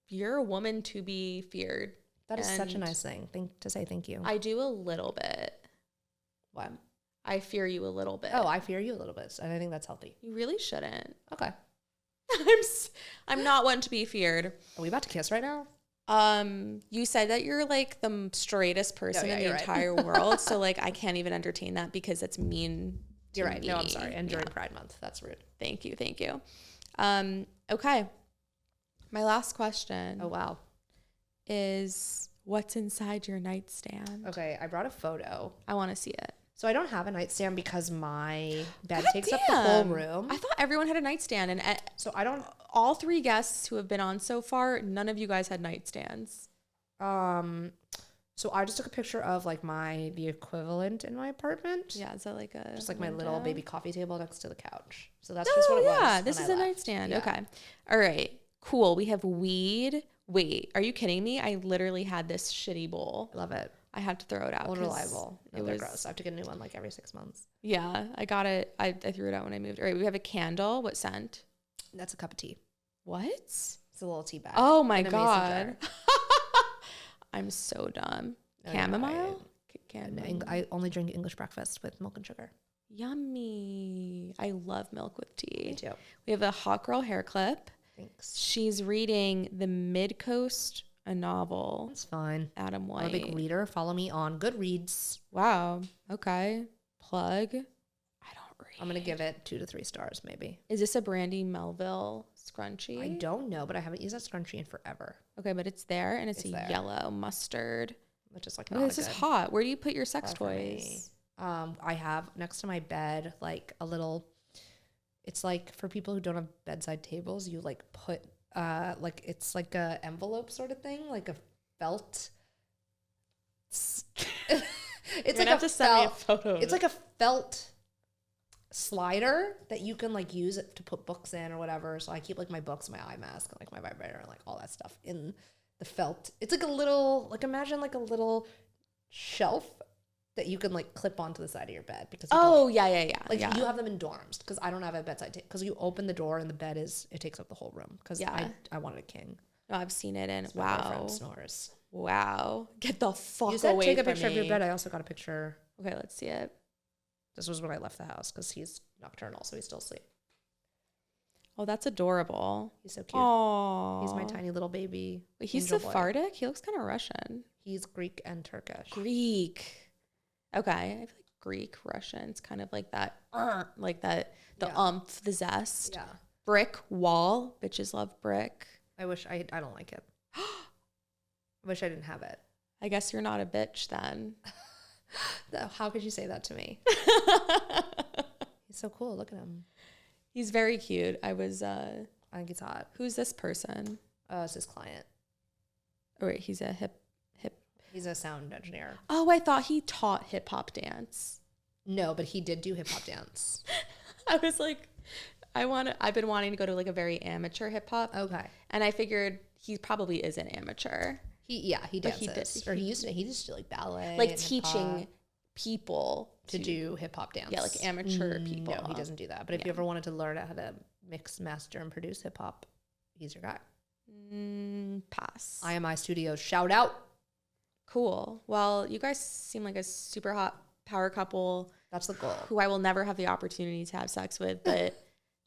You're a woman to be feared. That is such a nice thing to say thank you. I do a little bit. What? I fear you a little bit. Oh, I fear you a little bit. And I think that's healthy. You really shouldn't. Okay. I'm not one to be feared. Are we about to kiss right now? You said that you're like the straightest person in the entire world. So like, I can't even entertain that because that's mean. You're right. Me. No, I'm sorry. And during Pride Month, that's rude. Thank you. Okay. My last question. Oh, wow. Is what's inside your nightstand? Okay. I brought a photo. I want to see it. So I don't have a nightstand because my bed takes up the whole room. I thought everyone had a nightstand. And so I don't. All three guests who have been on so far, none of you guys had nightstands. So I just took a picture of like the equivalent in my apartment. Yeah, is that like a just like my little baby coffee table next to the couch. So that's just what it was. Yeah, this is a nightstand. Yeah. Okay. All right. Cool. We have weed. Wait, are you kidding me? I literally had this shitty bowl. I love it. I had to throw it out. Old reliable. No, they're gross. I have to get a new one like every 6 months. Yeah, I got it. I threw it out when I moved. All right, we have a candle. What scent? That's a cup of tea. What? It's a little tea bag. Oh my God. I'm so dumb. Chamomile? I only drink English breakfast with milk and sugar. Yummy. I love milk with tea. Me too. We have a hot girl hair clip. Thanks. She's reading The Midcoast, a novel. That's fine. Adam White. I'm a big reader. Follow me on Goodreads. Wow. Okay. Plug. I don't read. I'm going to give it 2 to 3 stars maybe. Is this a Brandy Melville scrunchie? I don't know, but I haven't used that scrunchie in forever. Okay, but it's there and it's a yellow mustard. Which is like not this is hot. Where do you put your sex toys? I have next to my bed like a little, it's like for people who don't have bedside tables, you like put like it's like a envelope sort of thing, like a felt. It's like have to send me a photo. It's like a felt slider that you can like use it to put books in or whatever. So I keep like my books, my eye mask, and like my vibrator, and like all that stuff in the felt. It's like a little, like imagine like a little shelf that you can like clip onto the side of your bed because yeah. Like you have them in dorms because I don't have a bedside table because you open the door and the bed it takes up the whole room because I wanted a king. No, I've seen it and my boyfriend snores. Wow, get the fuck away you said from take a picture me. of your bed. I also got a picture. Okay, let's see it. This was when I left the house because he's nocturnal, so he's still asleep. Oh, that's adorable. He's so cute. Aww. He's my tiny little baby. Wait, he's Sephardic? He looks kind of Russian. He's Greek and Turkish. Greek. Okay. I feel like Greek, Russian. It's kind of like that, the the zest. Yeah. Brick wall. Bitches love brick. I don't like it. I wish I didn't have it. I guess you're not a bitch then. How could you say that to me? He's so cool. Look at him. He's very cute. I think he's hot. Who's this person? It's his client. Oh wait, he's a hip. He's a sound engineer. Oh, I thought he taught hip hop dance. No, but he did do hip hop dance. I was like, I've been wanting to go to like a very amateur hip hop. Okay. And I figured he probably is an amateur. He dances. He used to do like ballet. Like teaching people to do hip hop dance. Yeah, like amateur people. No, he doesn't do that. But if you ever wanted to learn how to mix, master, and produce hip hop, he's your guy. Pass. IMI Studios, shout out. Cool. Well, you guys seem like a super hot power couple. That's the goal. Who I will never have the opportunity to have sex with, but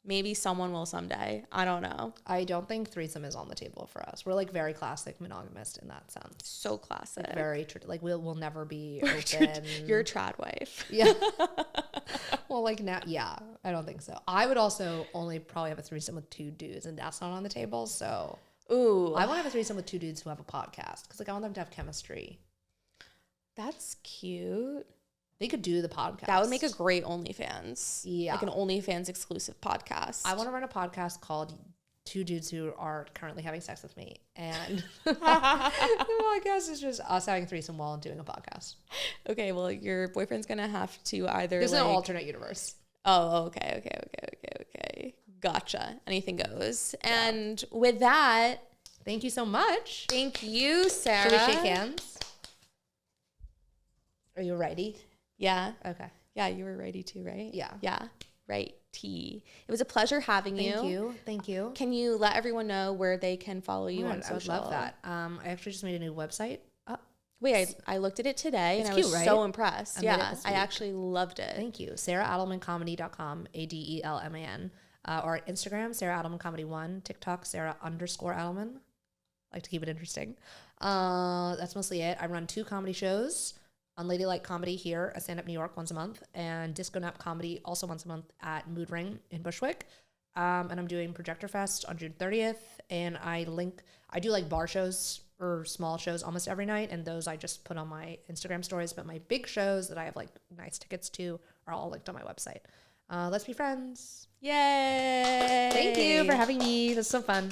Maybe someone will someday. I don't know. I don't think threesome is on the table for us. We're like very classic monogamist in that sense. So classic. Like very like we'll never be open. You're a trad wife. Yeah. Well, like now, yeah, I don't think so. I would also only probably have a threesome with 2 dudes, and that's not on the table. So, ooh, I want to have a threesome with 2 dudes who have a podcast because like I want them to have chemistry. That's cute. They could do the podcast. That would make a great OnlyFans. Yeah. Like an OnlyFans exclusive podcast. I want to run a podcast called 2 Dudes Who Are Currently Having Sex With Me. And the podcast is just us having a threesome while doing a podcast. Okay, well, your boyfriend's going to have to either There's an alternate universe. Oh, okay. Gotcha. Anything goes. Yeah. And with that. Thank you so much. Thank you, Sarah. Should we shake hands? Are you ready? Yeah. Okay. Yeah, you were ready too, right? Yeah. Yeah. Right. It was a pleasure having you. Thank you. Can you let everyone know where they can follow you on social? I would love that. I actually just made a new website. Wait, I looked at it today and I was so impressed. Yeah, I actually loved it. Thank you. SarahAdelmanComedy.com, ADELMAN. Or Instagram, Sarah Adelman Comedy 1. TikTok, Sarah_Adelman. Like to keep it interesting. That's mostly it. I run 2 comedy shows. Unladylike Comedy here at Stand Up New York once a month, and Disco Nap Comedy also once a month at Mood Ring in Bushwick. And I'm doing Projector Fest on June 30th, and I do like bar shows or small shows almost every night, and those I just put on my Instagram stories, but my big shows that I have like nice tickets to are all linked on my website. Let's be friends. Yay! Thank you for having me. This was so fun.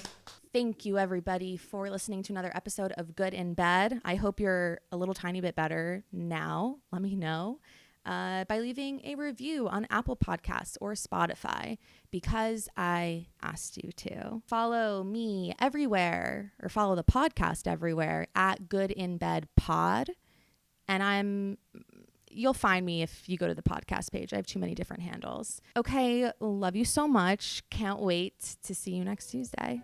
Thank you, everybody, for listening to another episode of Good in Bed. I hope you're a little tiny bit better now. Let me know by leaving a review on Apple Podcasts or Spotify because I asked you to. Follow me everywhere or follow the podcast everywhere at Good in Bed Pod. And you'll find me if you go to the podcast page. I have too many different handles. Okay, love you so much. Can't wait to see you next Tuesday.